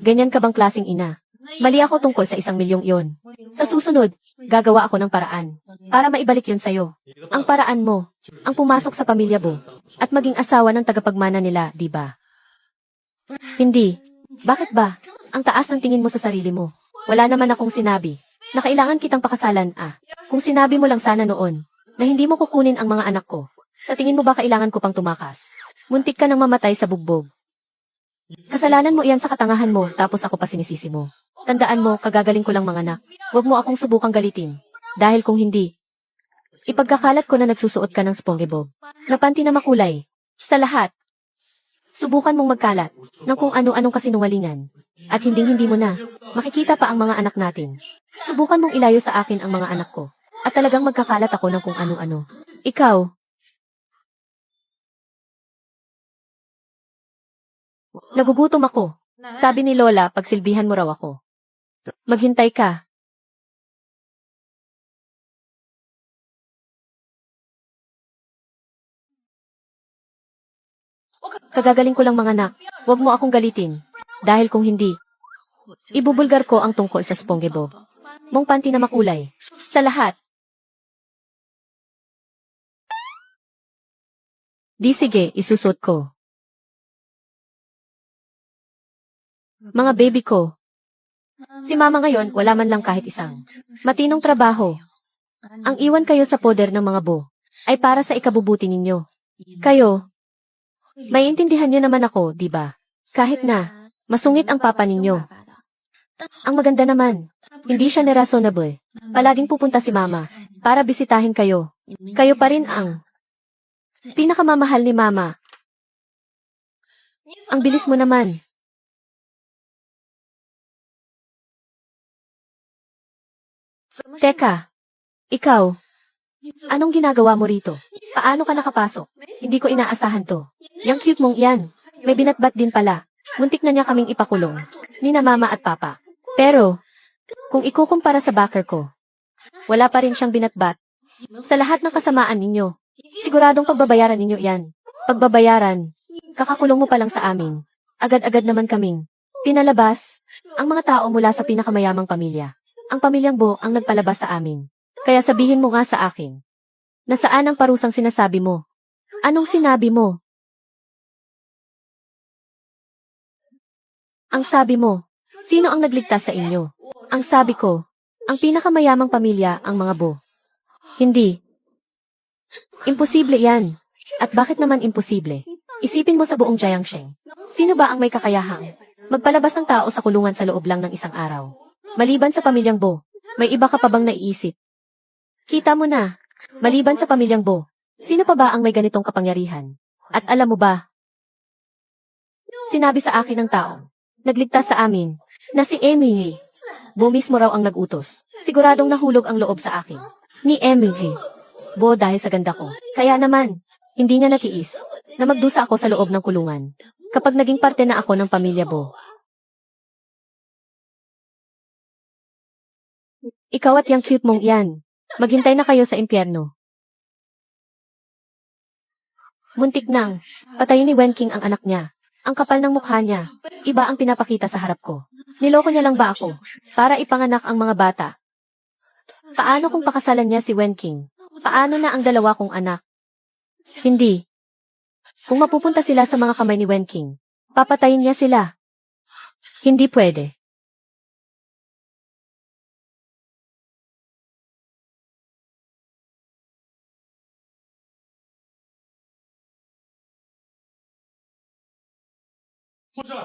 ganyan ka bang klaseng ina? Mali ako tungkol sa 1,000,000 yon. Sa susunod, gagawa ako ng paraan para maibalik yon sa'yo. Ang paraan mo, ang pumasok sa pamilya mo, at maging asawa ng tagapagmana nila, di ba? Hindi. Bakit ba? Ang taas ng tingin mo sa sarili mo. Wala naman akong sinabi na kailangan kitang pakasalan, Kung sinabi mo lang sana noon na hindi mo kukunin ang mga anak ko, sa tingin mo ba kailangan ko pang tumakas? Muntik ka nang mamatay sa bugbog. Kasalanan mo iyan sa katangahan mo, tapos ako pa sinisisi mo. Tandaan mo, kagagaling ko lang mga anak. Huwag mo akong subukang galitin. Dahil kung hindi, ipagkakalat ko na nagsusuot ka ng SpongeBob na panty na makulay. Sa lahat, subukan mong magkalat ng kung ano-anong kasinungalingan. At hinding-hindi mo na makikita pa ang mga anak natin. Subukan mong ilayo sa akin ang mga anak ko. At talagang magkakalat ako ng kung ano-ano. Ikaw, nagugutom ako. Sabi ni Lola, pagsilbihan mo raw ako. Maghintay ka. Kagagaling ko lang mga anak. Huwag mo akong galitin. Dahil kung hindi, ibubulgar ko ang tungkol sa SpongeBob mong panty na makulay. Sa lahat. Di sige, isusot ko. Mga baby ko. Si mama ngayon, wala man lang kahit isang matinong trabaho. Ang iwan kayo sa poder ng mga bo ay para sa ikabubuti ninyo. Kayo, maiintindihan niyo naman ako, di ba? Kahit na masungit ang papa ninyo. Ang maganda naman, hindi siya nereasonable. Palaging pupunta si mama para bisitahin kayo. Kayo pa rin ang pinakamamahal ni mama. Ang bilis mo naman. Teka, ikaw, anong ginagawa mo rito? Paano ka nakapasok? Hindi ko inaasahan to. Yang cute mong yan. May binatbat din pala. Muntik na niya kaming ipakulong. Ni na mama at papa. Pero, kung ikukumpara sa backer ko, wala pa rin siyang binatbat. Sa lahat ng kasamaan ninyo, siguradong pagbabayaran ninyo yan. Pagbabayaran, kakakulong mo pa lang sa amin. Agad-agad naman kaming pinalabas ang mga tao mula sa pinakamayamang pamilya. Ang pamilyang Bo ang nagpalabas sa amin. Kaya sabihin mo nga sa akin, nasaan ang parusang sinasabi mo? Anong sinabi mo? Ang sabi mo, sino ang nagligtas sa inyo? Ang sabi ko, ang pinakamayamang pamilya ang mga Bo. Hindi. Imposible yan. At bakit naman imposible? Isipin mo sa buong Jiangsheng. Sino ba ang may kakayahang magpalabas ng tao sa kulungan sa loob lang ng isang araw? Maliban sa pamilyang Bo, may iba ka pa bang naiisip? Kita mo na, maliban sa pamilyang Bo, sino pa ba ang may ganitong kapangyarihan? At alam mo ba? Sinabi sa akin ng tao, nagligtas sa amin, na si Emily. Bo mismo raw ang nag-utos. Siguradong nahulog ang loob sa akin. Ni Emily. Bo dahil sa ganda ko. Kaya naman, hindi niya natiis na magdusa ako sa loob ng kulungan. Kapag naging parte na ako ng pamilya Bo. Ikaw at yung cute mong yan. Maghintay na kayo sa impyerno. Muntik nang, patayin ni Wenking ang anak niya. Ang kapal ng mukha niya, iba ang pinapakita sa harap ko. Niloko niya lang ba ako, para ipanganak ang mga bata? Paano kung pakasalan niya si Wenking? Paano na ang dalawa kong anak? Hindi. Kung mapupunta sila sa mga kamay ni Wenking, papatayin niya sila. Hindi pwede.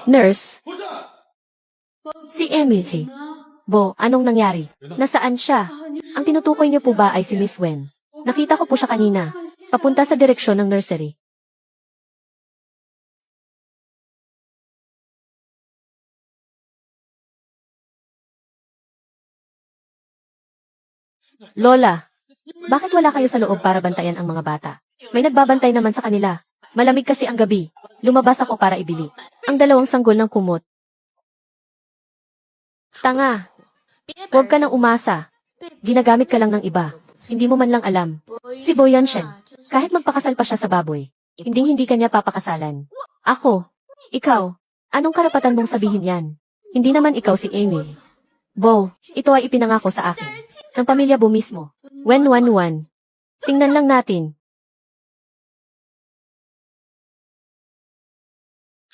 Nurse, si Emily. Bo, anong nangyari? Nasaan siya? Ang tinutukoy niyo po ba ay si Miss Wen? Nakita ko po siya kanina. Papunta sa direksyon ng nursery. Lola, bakit wala kayo sa loob para bantayan ang mga bata? May nagbabantay naman sa kanila. Malamig kasi ang gabi. Lumabas ako para ibili ang dalawang sanggol ng kumot. Tanga. Huwag ka nang umasa. Ginagamit ka lang ng iba. Hindi mo man lang alam. Si Boyan Shen, kahit magpakasal pa siya sa baboy, Hindi kanya papakasalan. Ako. Ikaw. Anong karapatan mong sabihin yan? Hindi naman ikaw si Amy. Bo, ito ay ipinangako sa akin. Ng pamilya Bo mismo. When 1-1. Tingnan lang natin.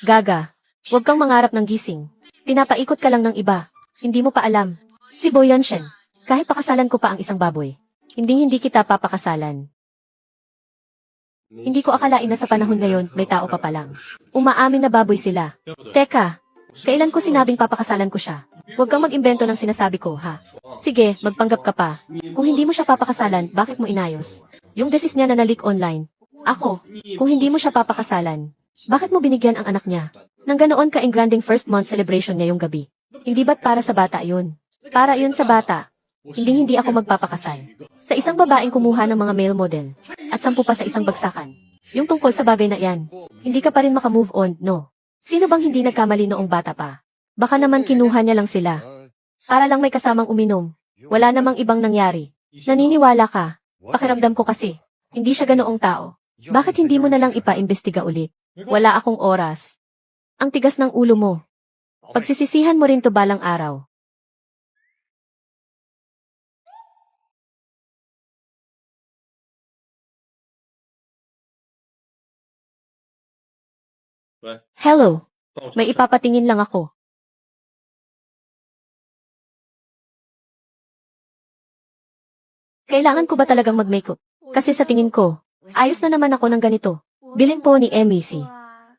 Gaga. Huwag kang mangarap ng gising. Pinapaikot ka lang ng iba. Hindi mo pa alam. Si Bo Yunshen. Kahit pakasalan ko pa ang isang baboy. Hindi kita papakasalan. Hindi ko akalain na sa panahon ngayon, may tao pa palang. Umaamin na baboy sila. Teka, kailan ko sinabing papakasalan ko siya? Huwag kang mag-imbento ng sinasabi ko, ha? Sige, magpanggap ka pa. Kung hindi mo siya papakasalan, bakit mo inayos? Yung desis niya na nalik online. Ako, kung hindi mo siya papakasalan, bakit mo binigyan ang anak niya? Nang ganoon ka-engranding first month celebration ngayong gabi. Hindi ba't para sa bata yun? Para yun sa bata. Hindi ako magpapakasal. Sa isang babaeng kumuha ng mga male model, at 10 pa sa isang bagsakan. Yung tungkol sa bagay na yan, hindi ka pa rin makamove on, no? Sino bang hindi nagkamali noong bata pa? Baka naman kinuha niya lang sila. Para lang may kasamang uminom. Wala namang ibang nangyari. Naniniwala ka. Pakiramdam ko kasi, hindi siya ganoong tao. Bakit hindi mo na lang ipa-imbestiga ulit? Wala akong oras. Ang tigas ng ulo mo. Pagsisisihan mo rin to balang araw. Hello. May ipapatingin lang ako. Kailangan ko ba talagang mag-makeup? Kasi sa tingin ko, ayos na naman ako ng ganito. Bilin po ni MEC.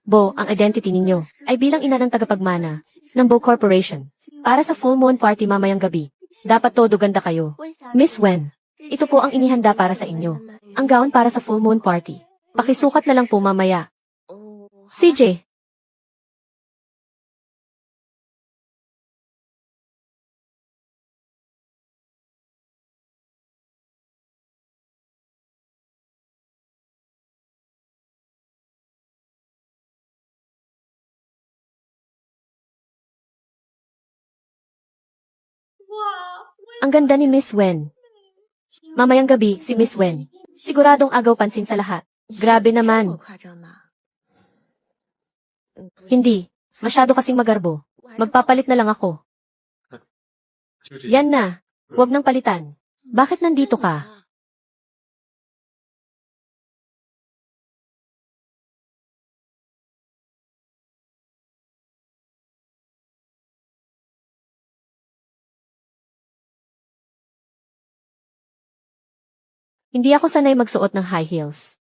Bo, ang identity ninyo ay bilang ina ng tagapagmana ng Bo Corporation. Para sa full moon party mamayang gabi, dapat todo ganda kayo. Miss Wen, ito po ang inihanda para sa inyo. Ang gown para sa full moon party. Pakisukat na lang po mamaya. CJ. Ang ganda ni Miss Wen. Mamayang gabi, si Miss Wen. Siguradong agaw pansin sa lahat. Grabe naman. Hindi. Masyado kasing magarbo. Magpapalit na lang ako. Yan na. Huwag nang palitan. Bakit nandito ka? Hindi ako sanay magsuot ng high heels.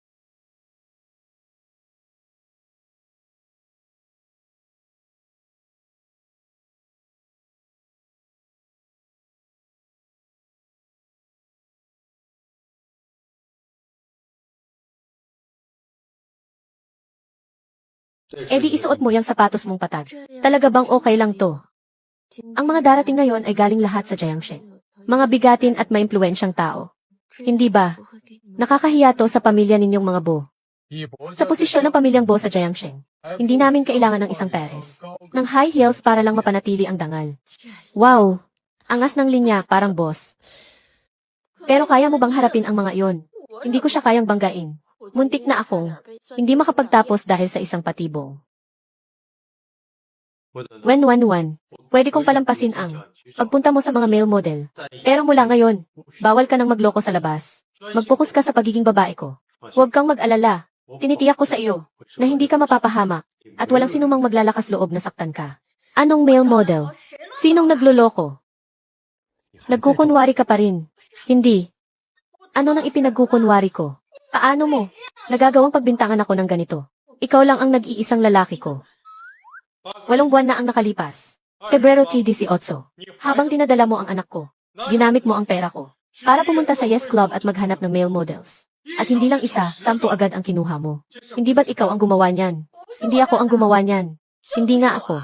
E di isuot mo yung sapatos mong patag. Talaga bang okay lang to? Ang mga darating ngayon ay galing lahat sa Jiangxing. Mga bigatin at maimpluwensyang tao. Hindi ba? Nakakahiya to sa pamilya ninyong mga Bo. Sa posisyon ng pamilyang Bo sa Jiangxing, hindi namin kailangan ng isang pares ng high heels para lang mapanatili ang dangal. Wow! Angas ng linya, parang boss. Pero kaya mo bang harapin ang mga iyon? Hindi ko siya kayang banggain. Muntik na akong hindi makapagtapos dahil sa isang patibong. When 1-1, pwede kong palampasin ang pagpunta mo sa mga male model. Pero mula ngayon, bawal ka nang magloko sa labas. Mag-focus ka sa pagiging babae ko. Huwag kang mag-alala. Tinitiyak ko sa iyo na hindi ka mapapahamak at walang sinumang maglalakas loob na saktan ka. Anong male model? Sinong nagloloko? Nagkukunwari ka pa rin. Hindi. Ano nang ipinagkukunwari ko? Paano mo? Nagagawang pagbintangan ako ng ganito. Ikaw lang ang nag-iisang lalaki ko. 8 buwan na ang nakalipas. Pebrero 18. Habang dinadala mo ang anak ko, ginamit mo ang pera ko para pumunta sa Yes Club at maghanap ng male models. At hindi lang isa, 10 agad ang kinuha mo. Hindi ba't ikaw ang gumawa niyan? Hindi ako ang gumawa niyan. Hindi nga ako.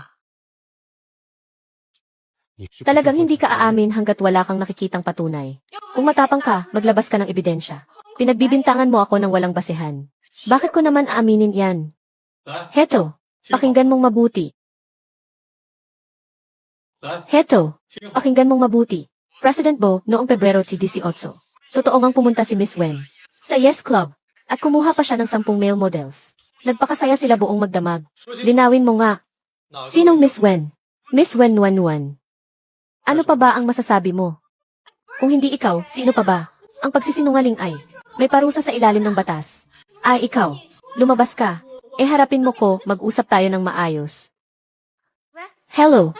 Talagang hindi ka aamin hanggat wala kang nakikitang patunay. Kung matapang ka, maglabas ka ng ebidensya. Pinagbibintangan mo ako ng walang basehan. Bakit ko naman aaminin yan? Heto, pakinggan mong mabuti. Heto, pakinggan mong mabuti. President Bo, noong Pebrero 18. Totoo ngang pumunta si Miss Wen sa Yes Club. At kumuha pa siya ng 10 male models. Nagpakasaya sila buong magdamag. Linawin mo nga. Sinong Miss Wen? Miss Wen Wan Wan. Ano pa ba ang masasabi mo? Kung hindi ikaw, sino pa ba? Ang pagsisinungaling ay, may parusa sa ilalim ng batas. Ay ikaw, lumabas ka. Harapin mo ko, mag-usap tayo ng maayos. Hello.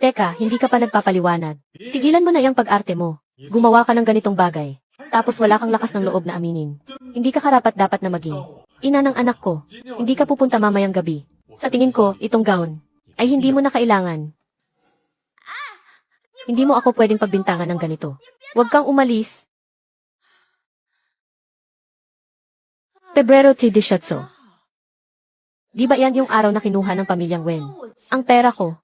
Teka, hindi ka pa nagpapaliwanag. Tigilan mo na yung pag-arte mo. Gumawa ka ng ganitong bagay. Tapos wala kang lakas ng loob na aminin. Hindi ka karapat-dapat na maging ina ng anak ko. Hindi ka pupunta mamayang gabi. Sa tingin ko, itong gown ay hindi mo na kailangan. Hindi mo ako pwedeng pagbintangan ng ganito. Huwag kang umalis. Pebrero 18. Di ba yan yung araw na kinuha ng pamilyang Wen? Ang pera ko.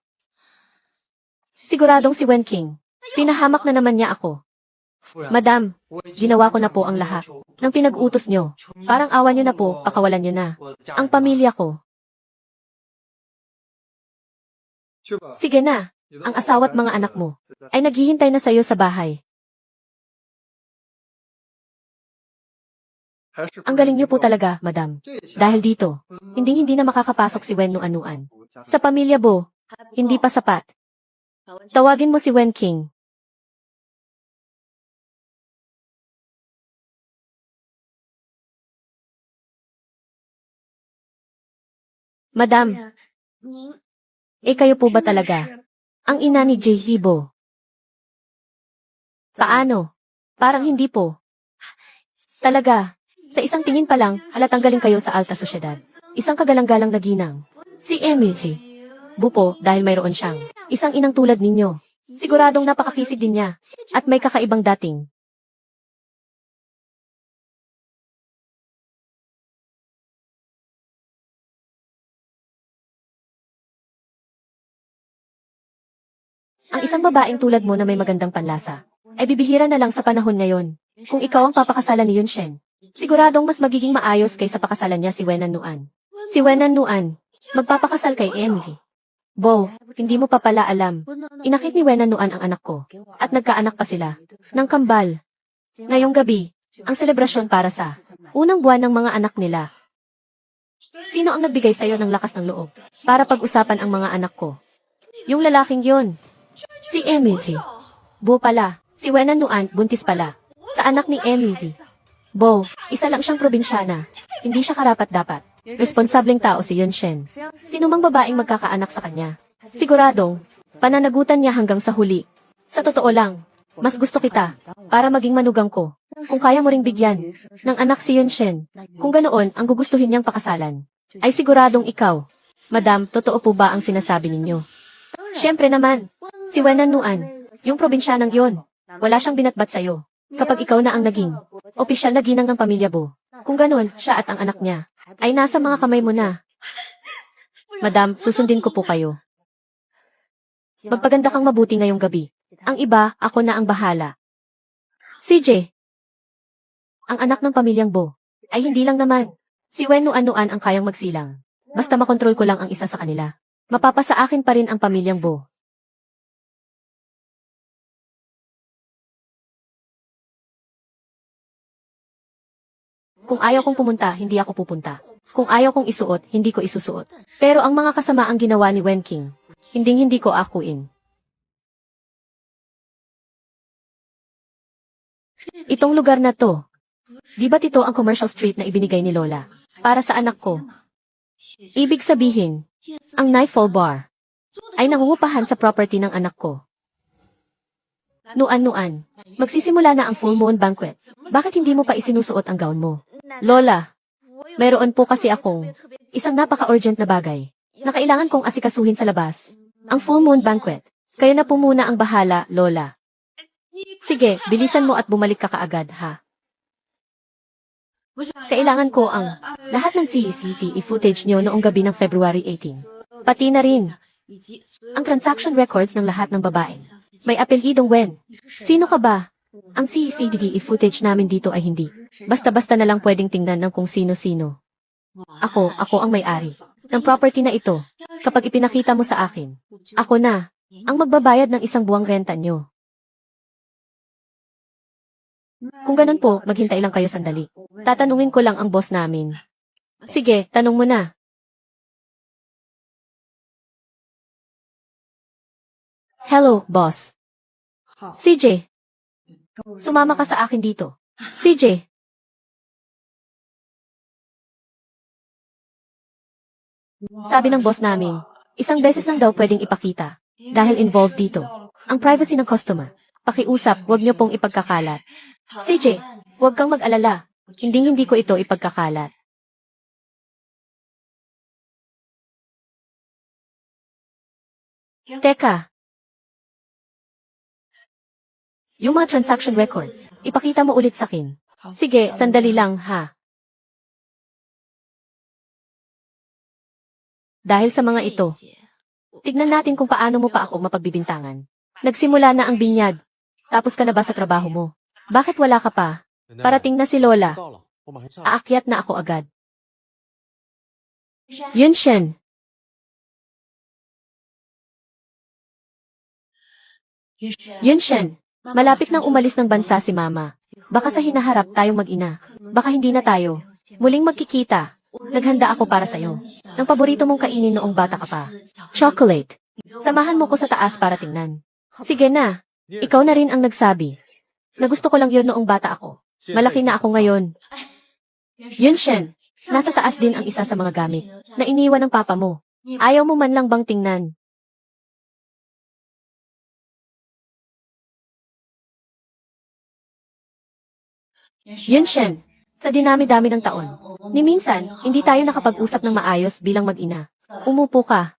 Siguradong si Wen King. Pinahamak na naman niya ako. Madam, ginawa ko na po ang lahat ng pinag-utos nyo. Parang awa nyo na po, pakawalan nyo na. Ang pamilya ko. Sige na, ang asawa at mga anak mo ay naghihintay na sa'yo sa bahay. Ang galing niyo po talaga, madam. Dahil dito, hindi na makakapasok si Wen Nuan. Sa pamilya Bo, hindi pa sapat. Tawagin mo si Wen King. Madam, kayo po ba talaga ang ina ni J.V. Bo? Paano? Parang hindi po. Talaga, sa isang tingin pa lang, halatang galing kayo sa alta sosyedad. Isang kagalang-galang na ginang. Si Emily. Bupo, dahil mayroon siyang isang inang tulad ninyo. Siguradong napakakisig din niya. At may kakaibang dating. Ang isang babaeng tulad mo na may magandang panlasa, ay bibihira na lang sa panahon ngayon. Kung ikaw ang papakasalan ni Yun Shen, siguradong mas magiging maayos kaysa pakasalan niya si Wenan Nuan. Si Wenan Nuan, magpapakasal kay Emily. Bo, hindi mo pa pala alam. Inakit ni Wenan Nuan ang anak ko, at nagkaanak pa sila ng kambal. Ngayong gabi, ang selebrasyon para sa unang buwan ng mga anak nila. Sino ang nagbigay sa'yo ng lakas ng loob para pag-usapan ang mga anak ko? Yung lalaking yon. Si Emily. Bo pala, si Wenan Nuan, buntis pala. Sa anak ni Emily. Bo, isa lang siyang probinsyana. Hindi siya karapat-dapat. Responsableng tao si Yun Shen. Sino mang babaeng magkakaanak sa kanya? Siguradong, pananagutan niya hanggang sa huli. Sa totoo lang, mas gusto kita, para maging manugang ko. Kung kaya mo ring bigyan ng anak si Yun Shen, kung ganoon ang gugustuhin niyang pakasalan, ay siguradong ikaw. Madam, totoo po ba ang sinasabi ninyo? Siyempre naman, si Wenan Nuan, yung probinsyanang yon, wala siyang binatbat sa'yo. Kapag ikaw na ang naging opisyal na ginang ng pamilya Bo, kung ganon, siya at ang anak niya, ay nasa mga kamay mo na. Madam, susundin ko po kayo. Magpaganda kang mabuti ngayong gabi. Ang iba, ako na ang bahala. CJ, ang anak ng pamilyang Bo, ay hindi lang naman. Si Wen Nuan ang kayang magsilang. Basta makontrol ko lang ang isa sa kanila. Mapapasa akin pa rin ang pamilyang Bo. Kung ayaw kong pumunta, hindi ako pupunta. Kung ayaw kong isuot, hindi ko isusuot. Pero ang mga kasamaang ginawa ni Wen King, hindi ko akuin. Itong lugar na to, di ba't ito ang commercial street na ibinigay ni Lola para sa anak ko? Ibig sabihin, ang Nightfall Bar ay nangungupahan sa property ng anak ko. Nuan, magsisimula na ang full moon banquet. Bakit hindi mo pa isinusuot ang gown mo? Lola, mayroon po kasi akong isang napaka-urgent na bagay na kailangan kong asikasuhin sa labas. Ang full moon banquet. Kayo na po muna ang bahala, Lola. Sige, bilisan mo at bumalik ka kaagad, ha? Kailangan ko ang lahat ng CCTV footage nyo noong gabi ng February 18. Pati na rin ang transaction records ng lahat ng babaeng may apelyidong Wen. Sino ka ba? Ang CCTV footage namin dito ay hindi basta-basta na lang pwedeng tingnan ng kung sino-sino. Ako ang may-ari ng property na ito. Kapag ipinakita mo sa akin, ako na ang magbabayad ng isang buwang renta nyo. Kung ganun po, maghintay lang kayo sandali. Tatanungin ko lang ang boss namin. Sige, tanong mo na. Hello, boss. CJ, sumama ka sa akin dito. CJ, sabi ng boss namin, isang beses lang daw pwedeng ipakita. Dahil involved dito. Ang privacy ng customer. Pakiusap, wag niyo pong ipagkakalat. CJ, huwag kang mag-alala. Hindi ko ito ipagkakalat. Teka, yung mga transaction records, ipakita mo ulit sa akin. Sige, sandali lang ha. Dahil sa mga ito, tignan natin kung paano mo pa ako mapagbibintangan. Nagsimula na ang binyag. Tapos ka na ba sa trabaho mo? Bakit wala ka pa? Parating na si Lola. Aakyat na ako agad. Yunshen. Yunshen. Malapit nang umalis ng bansa si Mama. Baka sa hinaharap tayong mag-ina. Baka hindi na tayo. Muling magkikita. Naghanda ako para sa'yo. Ang paborito mong kainin noong bata ka pa. Chocolate. Samahan mo ko sa taas para tingnan. Sige na. Ikaw na rin ang nagsabi. Na gusto ko lang yun noong bata ako. Malaki na ako ngayon. Yunshen. Nasa taas din ang isa sa mga gamit na iniwan ng papa mo. Ayaw mo man lang bang tingnan? Yunshen, sa dinami-dami ng taon, ni minsan, hindi tayo nakapag-usap ng maayos bilang mag-ina. Umupo ka.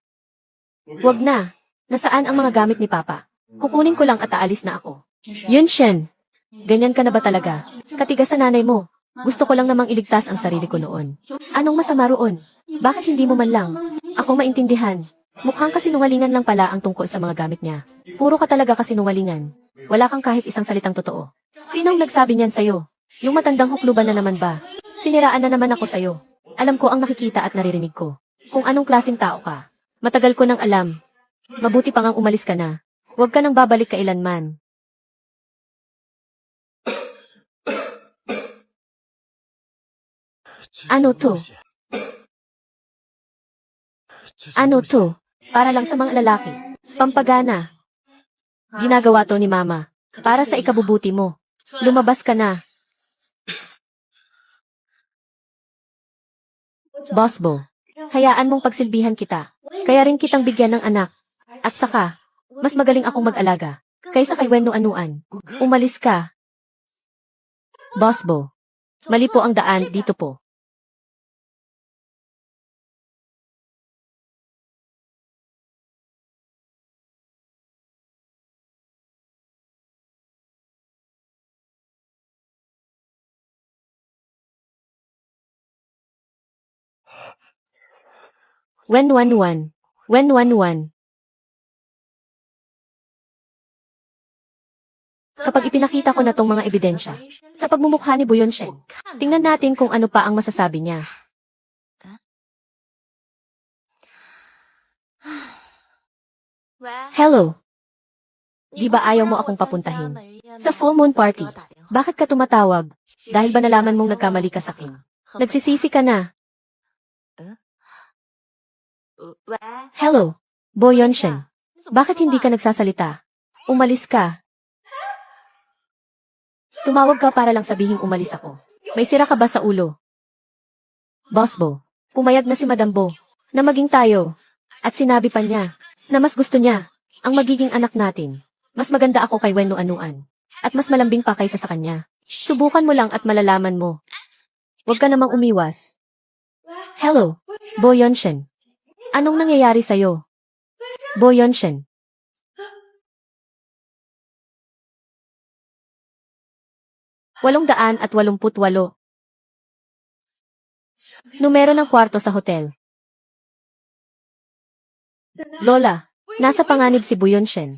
Huwag na. Nasaan ang mga gamit ni Papa? Kukunin ko lang at aalis na ako. Yunshen, ganyan ka na ba talaga? Katigas sa nanay mo. Gusto ko lang namang iligtas ang sarili ko noon. Anong masama roon? Bakit hindi mo man lang? Ako maintindihan. Mukhang kasinungalingan lang pala ang tungkol sa mga gamit niya. Puro ka talaga kasinungalingan. Wala kang kahit isang salitang totoo. Sinong nagsabi niyan sa'yo? Yung matandang hukluban na naman ba? Siniraan na naman ako sa'yo. Alam ko ang nakikita at naririnig ko. Kung anong klaseng tao ka. Matagal ko nang alam. Mabuti pa ngang umalis ka na. Huwag ka nang babalik kailanman. Ano to? Ano to? Para lang sa mga lalaki. Pampagana. Ginagawa to ni Mama. Para sa ikabubuti mo. Lumabas ka na. Boss Bo, hayaan mong pagsilbihan kita. Kaya rin kitang bigyan ng anak. At saka, mas magaling akong mag-alaga. Kaysa kay Wenno Anuan. Umalis ka. Boss Bo, mali po ang daan dito po. Wenwan. Wenwan. Kapag ipinakita ko na tong mga ebidensya, sa pagmumukha ni Buyon Shen, tingnan natin kung ano pa ang masasabi niya. Hello. Di ba ayaw mo akong papuntahin? Sa full moon party, bakit ka tumatawag? Dahil ba nalaman mong nagkamali ka sa akin? Nagsisisi ka na. Hello, Boyon Shen. Bakit hindi ka nagsasalita? Umalis ka. Tumawag ka para lang sabihing umalis ako. May sira ka ba sa ulo? Boss Bo, pumayag na si Madam Bo na maging tayo. At sinabi pa niya na mas gusto niya ang magiging anak natin. Mas maganda ako kay Wenno Anuan. At mas malambing pa kaysa sa kanya. Subukan mo lang at malalaman mo. Huwag ka namang umiwas. Hello, Boyon Shen. Anong nangyayari sa'yo? Boyon Shen. ₱888. Numero ng kwarto sa hotel. Lola, nasa panganib si Boyon Shen.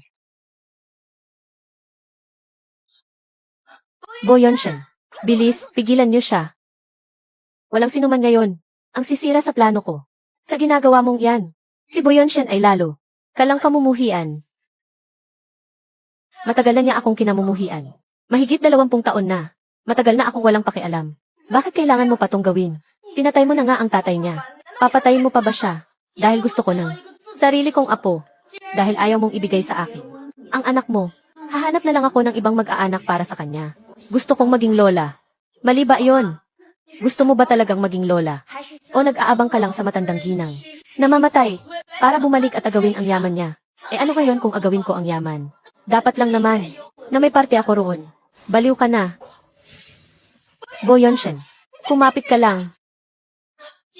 Boyon Shen, bilis, pigilan niyo siya. Walang sinuman ngayon ang sisira sa plano ko. Sa ginagawa mong yan, si Boyon Shen ay lalo kalang kamumuhian. Matagal na niya akong kinamumuhian. Mahigit 20 taon na. Matagal na akong walang pakialam. Bakit kailangan mo pa tong gawin? Pinatay mo na nga ang tatay niya. Papatayin mo pa ba siya? Dahil gusto ko ng sarili kong apo. Dahil ayaw mong ibigay sa akin. Ang anak mo, hahanap na lang ako ng ibang mag-aanak para sa kanya. Gusto kong maging lola. Mali ba yon? Gusto mo ba talagang maging lola? O nag-aabang ka lang sa matandang ginang? Namamatay, para bumalik at agawin ang yaman niya. Ano ngayon kung agawin ko ang yaman? Dapat lang naman, na may parte ako roon. Baliw ka na. Bo Yonshen, kumapit ka lang.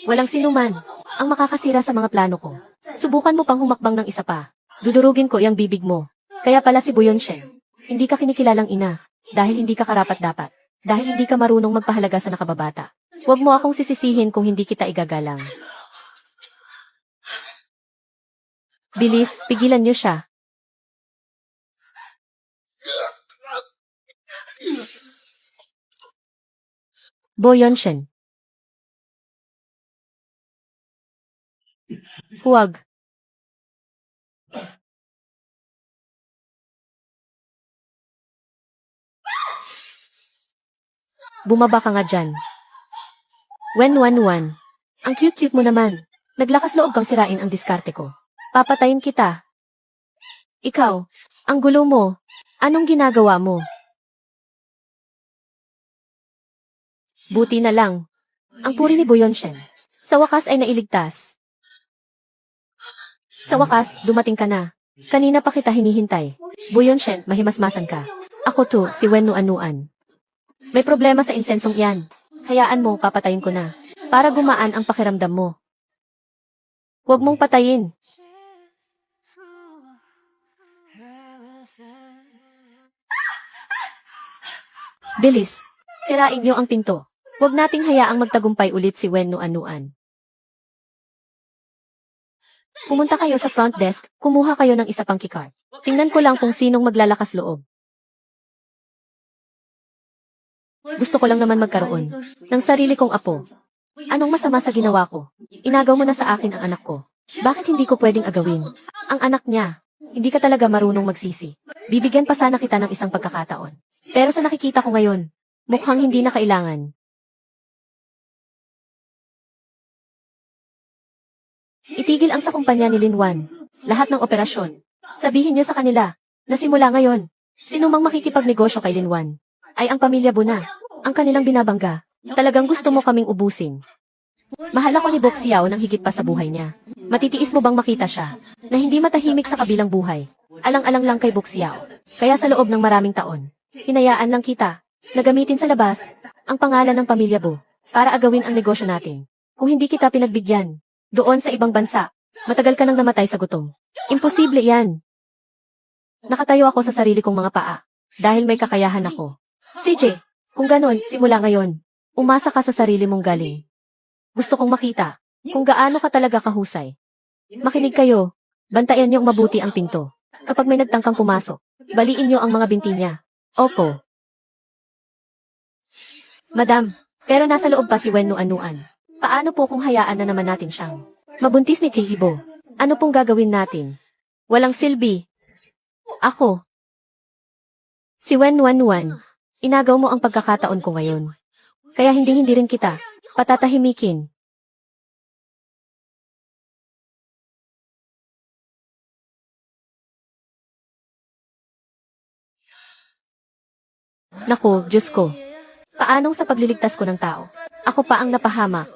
Walang sinuman ang makakasira sa mga plano ko. Subukan mo pang humakbang ng isa pa. Dudurugin ko iyang bibig mo. Kaya pala si Bo Yonshen, hindi ka kinikilalang ina. Dahil hindi ka karapat-dapat. Dahil hindi ka marunong magpahalaga sa nakababata. Huwag mo akong sisisihin kung hindi kita igagalang. Bilis, pigilan niyo siya. Bo Yonshen. Huwag. Bumaba ka nga dyan. Wen. Ang cute-cute mo naman. Naglakas loob kang sirain ang diskarte ko. Papatayin kita. Ikaw, ang gulo mo. Anong ginagawa mo? Buti na lang. Ang puri ni Bo Yonshen. Sa wakas ay nailigtas. Sa wakas, dumating ka na. Kanina pa kita hinihintay. Bo Yonshen, mahimasmasan ka. Ako to, si Wen Nuan. May problema sa insensong iyan. Hayaan mo, papatayin ko na. Para gumaan ang pakiramdam mo. Huwag mong patayin. Bilis, sirain niyo ang pinto. Huwag nating hayaang magtagumpay ulit si Wen Nuan. Pumunta kayo sa front desk, kumuha kayo ng isa pang keycard. Tingnan ko lang kung sinong maglalakas loob. Gusto ko lang naman magkaroon ng sarili kong apo. Anong masama sa ginawa ko? Inagaw mo na sa akin ang anak ko. Bakit hindi ko pwedeng agawin? Ang anak niya. Hindi ka talaga marunong magsisi. Bibigyan pa sana kita ng isang pagkakataon. Pero sa nakikita ko ngayon, mukhang hindi na kailangan. Itigil ang sa kumpanya ni Linwan. Lahat ng operasyon. Sabihin niyo sa kanila na simula ngayon, sinumang makikipagnegosyo kay Linwan ay ang pamilya Buna, ang kanilang binabangga. Talagang gusto mo kaming ubusin. Mahal ako ni Bok Xiao nang higit pa sa buhay niya. Matitiis mo bang makita siya na hindi matahimik sa kabilang buhay? Alang-alang lang kay Bok Xiao. Kaya sa loob ng maraming taon, hinayaan lang kita na gamitin sa labas ang pangalan ng pamilya Bo para agawin ang negosyo natin. Kung hindi kita pinagbigyan, doon sa ibang bansa, matagal ka nang namatay sa gutom. Imposible yan. Nakatayo ako sa sarili kong mga paa dahil may kakayahan ako. CJ, kung ganon, simula ngayon, umasa ka sa sarili mong galing. Gusto kong makita kung gaano ka talaga kahusay. Makinig kayo, bantayan niyong mabuti ang pinto. Kapag may nagtangkang pumasok, baliin niyo ang mga binti niya. Opo. Madam, pero nasa loob pa si Wen Nuan. Paano po kung hayaan na naman natin siyang mabuntis ni Chihibo? Ano pong gagawin natin? Walang silbi. Ako. Si Wen Nuan. Inagaw mo ang pagkakataon ko ngayon. Kaya hindi rin kita patatahimikin. Naku, Diyos ko. Paanong sa pagliligtas ko ng tao? Ako pa ang napahamak.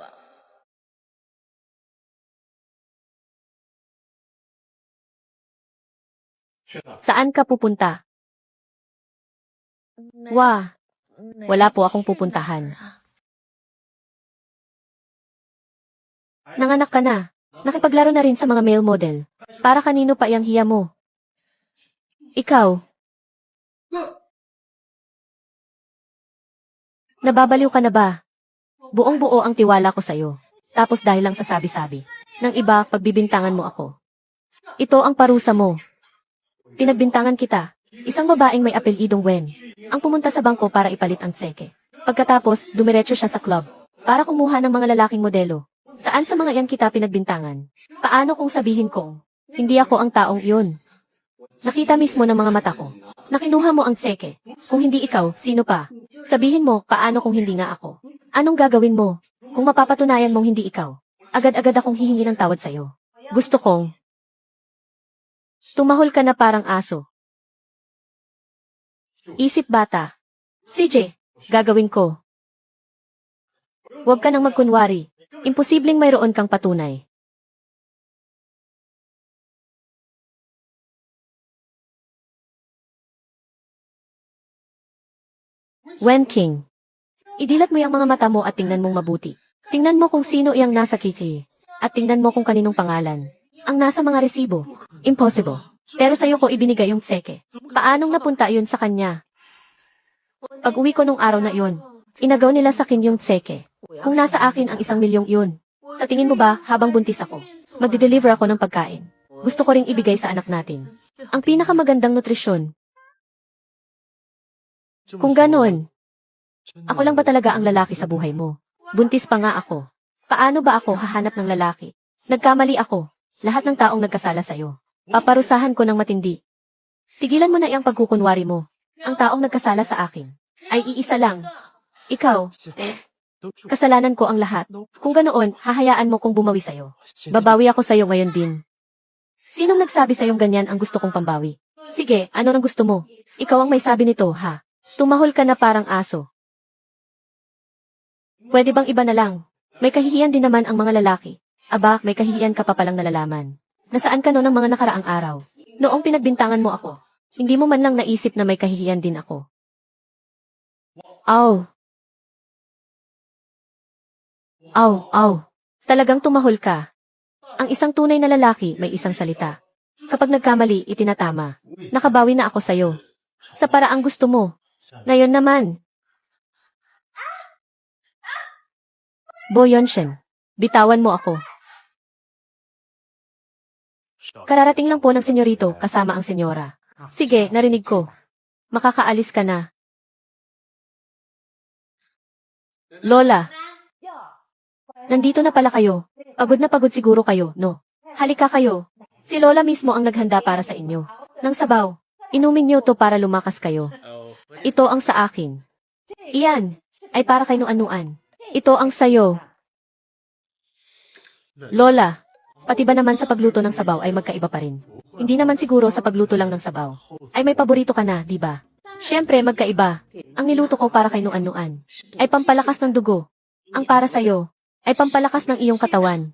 Saan ka pupunta? Wah, wala po akong pupuntahan. Nanganak ka na. Nakipaglaro na rin sa mga male model. Para kanino pa iyang hiya mo? Ikaw. Nababaliw ka na ba? Buong-buo ang tiwala ko sa'yo. Tapos dahil lang sa sabi-sabi ng iba, pagbibintangan mo ako. Ito ang parusa mo. Pinagbintangan kita. Isang babaeng may apelyidong Wen ang pumunta sa bangko para ipalit ang tseke. Pagkatapos, dumiretso siya sa club para kumuha ng mga lalaking modelo. Saan sa mga iyan kita pinagbintangan? Paano kung sabihin kong hindi ako ang taong iyon? Nakita mismo ng mga mata ko. Nakinuha mo ang tseke. Kung hindi ikaw, sino pa? Sabihin mo, paano kung hindi nga ako? Anong gagawin mo? Kung mapapatunayan mong hindi ikaw, agad-agad akong hihingi ng tawad sa'yo. Gusto kong tumahol ka na parang aso. Isip bata. CJ, gagawin ko. Huwag ka nang magkunwari. Imposibleng mayroon kang patunay. Wen King. Idilat mo yung mga mata mo at tingnan mong mabuti. Tingnan mo kung sino iyang nasa kiki. At tingnan mo kung kaninong pangalan. Ang nasa mga resibo. Impossible. Pero sa'yo ko ibinigay yung tseke. Paanong napunta yun sa kanya? Pag uwi ko nung araw na yun, inagaw nila sa akin yung tseke. Kung nasa akin ang 1,000,000 yun. Sa tingin mo ba, habang buntis ako, magde-deliver ako ng pagkain. Gusto ko ring ibigay sa anak natin. Ang pinakamagandang nutrisyon. Kung ganon, ako lang ba talaga ang lalaki sa buhay mo? Buntis pa nga ako. Paano ba ako hahanap ng lalaki? Nagkamali ako. Lahat ng taong nagkasala sa'yo. Paparusahan ko ng matindi. Tigilan mo na iyang pagkukunwari mo. Ang taong nagkasala sa akin ay iisa lang. Ikaw. Kasalanan ko ang lahat. Kung ganoon, hahayaan mo kung bumawi sa'yo. Babawi ako sa'yo ngayon din. Sinong nagsabi sa'yong ganyan ang gusto kong pambawi? Sige, ano nang gusto mo? Ikaw ang may sabi nito, ha? Tumahol ka na parang aso. Pwede bang iba na lang? May kahihiyan din naman ang mga lalaki. Aba, may kahihiyan ka pa palang nalalaman. Nasaan ka no ng mga nakaraang araw? Noong pinagbintangan mo ako, hindi mo man lang naisip na may kahihiyan din ako. Aw. Aw, aw. Talagang tumahol ka. Ang isang tunay na lalaki may isang salita. Kapag nagkamali, itinatama. Nakabawi na ako sa'yo. Sa paraang gusto mo. Ngayon naman. Bo Yonshen, bitawan mo ako. Kararating lang po ng senyorito kasama ang senyora. Sige, narinig ko. Makakaalis ka na. Lola. Nandito na pala kayo. Pagod na pagod siguro kayo, no? Halika kayo. Si Lola mismo ang naghanda para sa inyo. Ng sabaw. Inumin niyo to para lumakas kayo. Ito ang sa akin. Iyan ay para kay Nuan-Nuan. Ito ang sayo. Lola, pati ba naman sa pagluto ng sabaw ay magkaiba pa rin? Hindi naman siguro sa pagluto lang ng sabaw. Ay may paborito ka na, di ba? Siyempre magkaiba. Ang niluto ko para kay Nuan-Nuan ay pampalakas ng dugo. Ang para sa'yo ay pampalakas ng iyong katawan.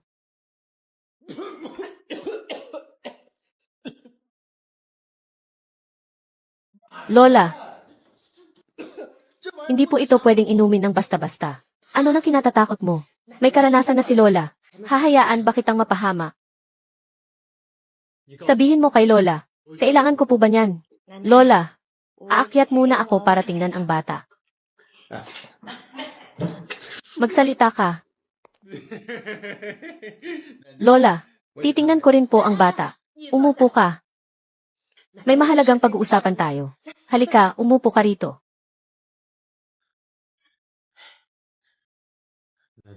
Lola, hindi po ito pwedeng inumin ng basta-basta. Ano nang kinatatakot mo? May karanasan na si Lola. Hahayaan ba kitang mapahama? Sabihin mo kay Lola, kailangan ko po ba niyan? Lola, aakyat muna ako para tingnan ang bata. Magsalita ka. Lola, titingnan ko rin po ang bata. Umupo ka. May mahalagang pag-uusapan tayo. Halika, umupo ka rito.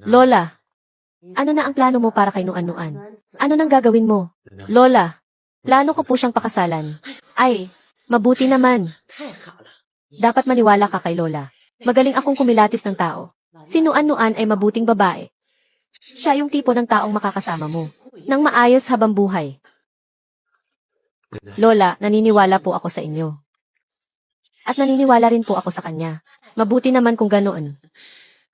Lola, ano na ang plano mo para kay Nuan-Nuan? Ano nang gagawin mo? Lola, plano ko po siyang pakasalan. Ay, mabuti naman. Dapat maniwala ka kay Lola. Magaling akong kumilatis ng tao. Si Nuan-Nuan ay mabuting babae. Siya yung tipo ng taong makakasama mo. Nang maayos habang buhay. Lola, naniniwala po ako sa inyo. At naniniwala rin po ako sa kanya. Mabuti naman kung ganoon.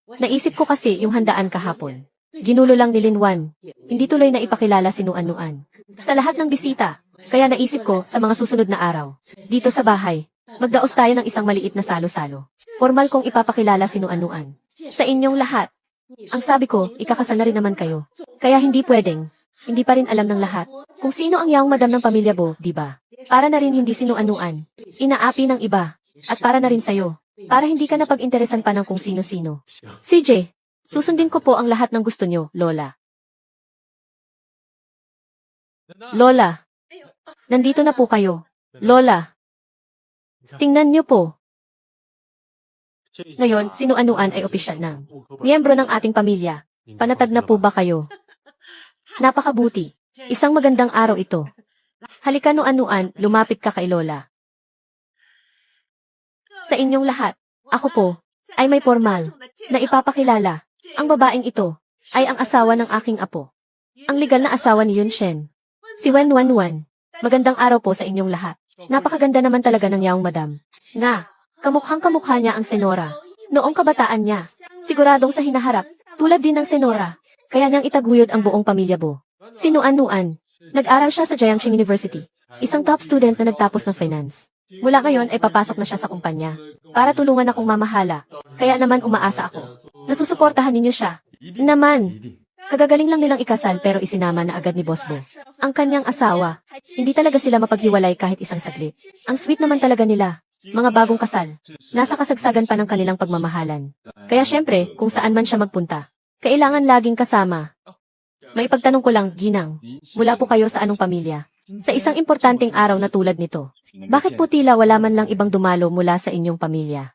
Naisip ko kasi yung handaan kahapon. Ginulo lang ni Linwan. Hindi tuloy na ipakilala si Nuan-Nuan. Sa lahat ng bisita. Kaya naisip ko sa mga susunod na araw. Dito sa bahay. Magdaos tayo ng isang maliit na salo-salo. Formal kong ipapakilala si Nuan-Nuan. Sa inyong lahat. Ang sabi ko, ikakasal na rin naman kayo. Kaya hindi pwedeng. Hindi pa rin alam ng lahat. Kung sino ang yaong madam ng pamilya Bo, di ba? Para na rin hindi si Nuan-Nuan. Inaapi ng iba. At para na rin sa'yo. Para hindi ka na pag-interesan pa ng kung sino-sino. CJ, susundin ko po ang lahat ng gusto nyo, Lola. Lola, nandito na po kayo. Lola, tingnan nyo po. Ngayon, si Nuan-Nuan ay opisyal na. Miyembro ng ating pamilya. Panatag na po ba kayo? Napakabuti. Isang magandang araw ito. Halika nuan-nuan, lumapit ka kay Lola. Sa inyong lahat, ako po, ay may formal, na ipapakilala. Ang babaeng ito, ay ang asawa ng aking apo. Ang legal na asawa ni Yun Shen. Si Wen Wanwan. Magandang araw po sa inyong lahat. Napakaganda naman talaga ng yaong madam. Nga, kamukhang kamukha niya ang senora. Noong kabataan niya, siguradong sa hinaharap, tulad din ng senora, kaya niyang itaguyod ang buong pamilya Bo. Si Nuan-Nuan, nag-aral siya sa Jiangxing University, isang top student na nagtapos ng finance. Mula ngayon ay papasok na siya sa kumpanya, para tulungan akong mamahala, kaya naman umaasa ako. Nasusuportahan ninyo siya. Naman, kagagaling lang nilang ikasal pero isinama na agad ni Boss Bo. Ang kanyang asawa, hindi talaga sila mapaghiwalay kahit isang saglit. Ang sweet naman talaga nila. Mga bagong kasal, nasa kasagsagan pa ng kanilang pagmamahalan. Kaya syempre, kung saan man siya magpunta, kailangan laging kasama. May pagtanong ko lang, Ginang, mula po kayo sa anong pamilya? Sa isang importanteng araw na tulad nito, bakit po tila wala man lang ibang dumalo mula sa inyong pamilya?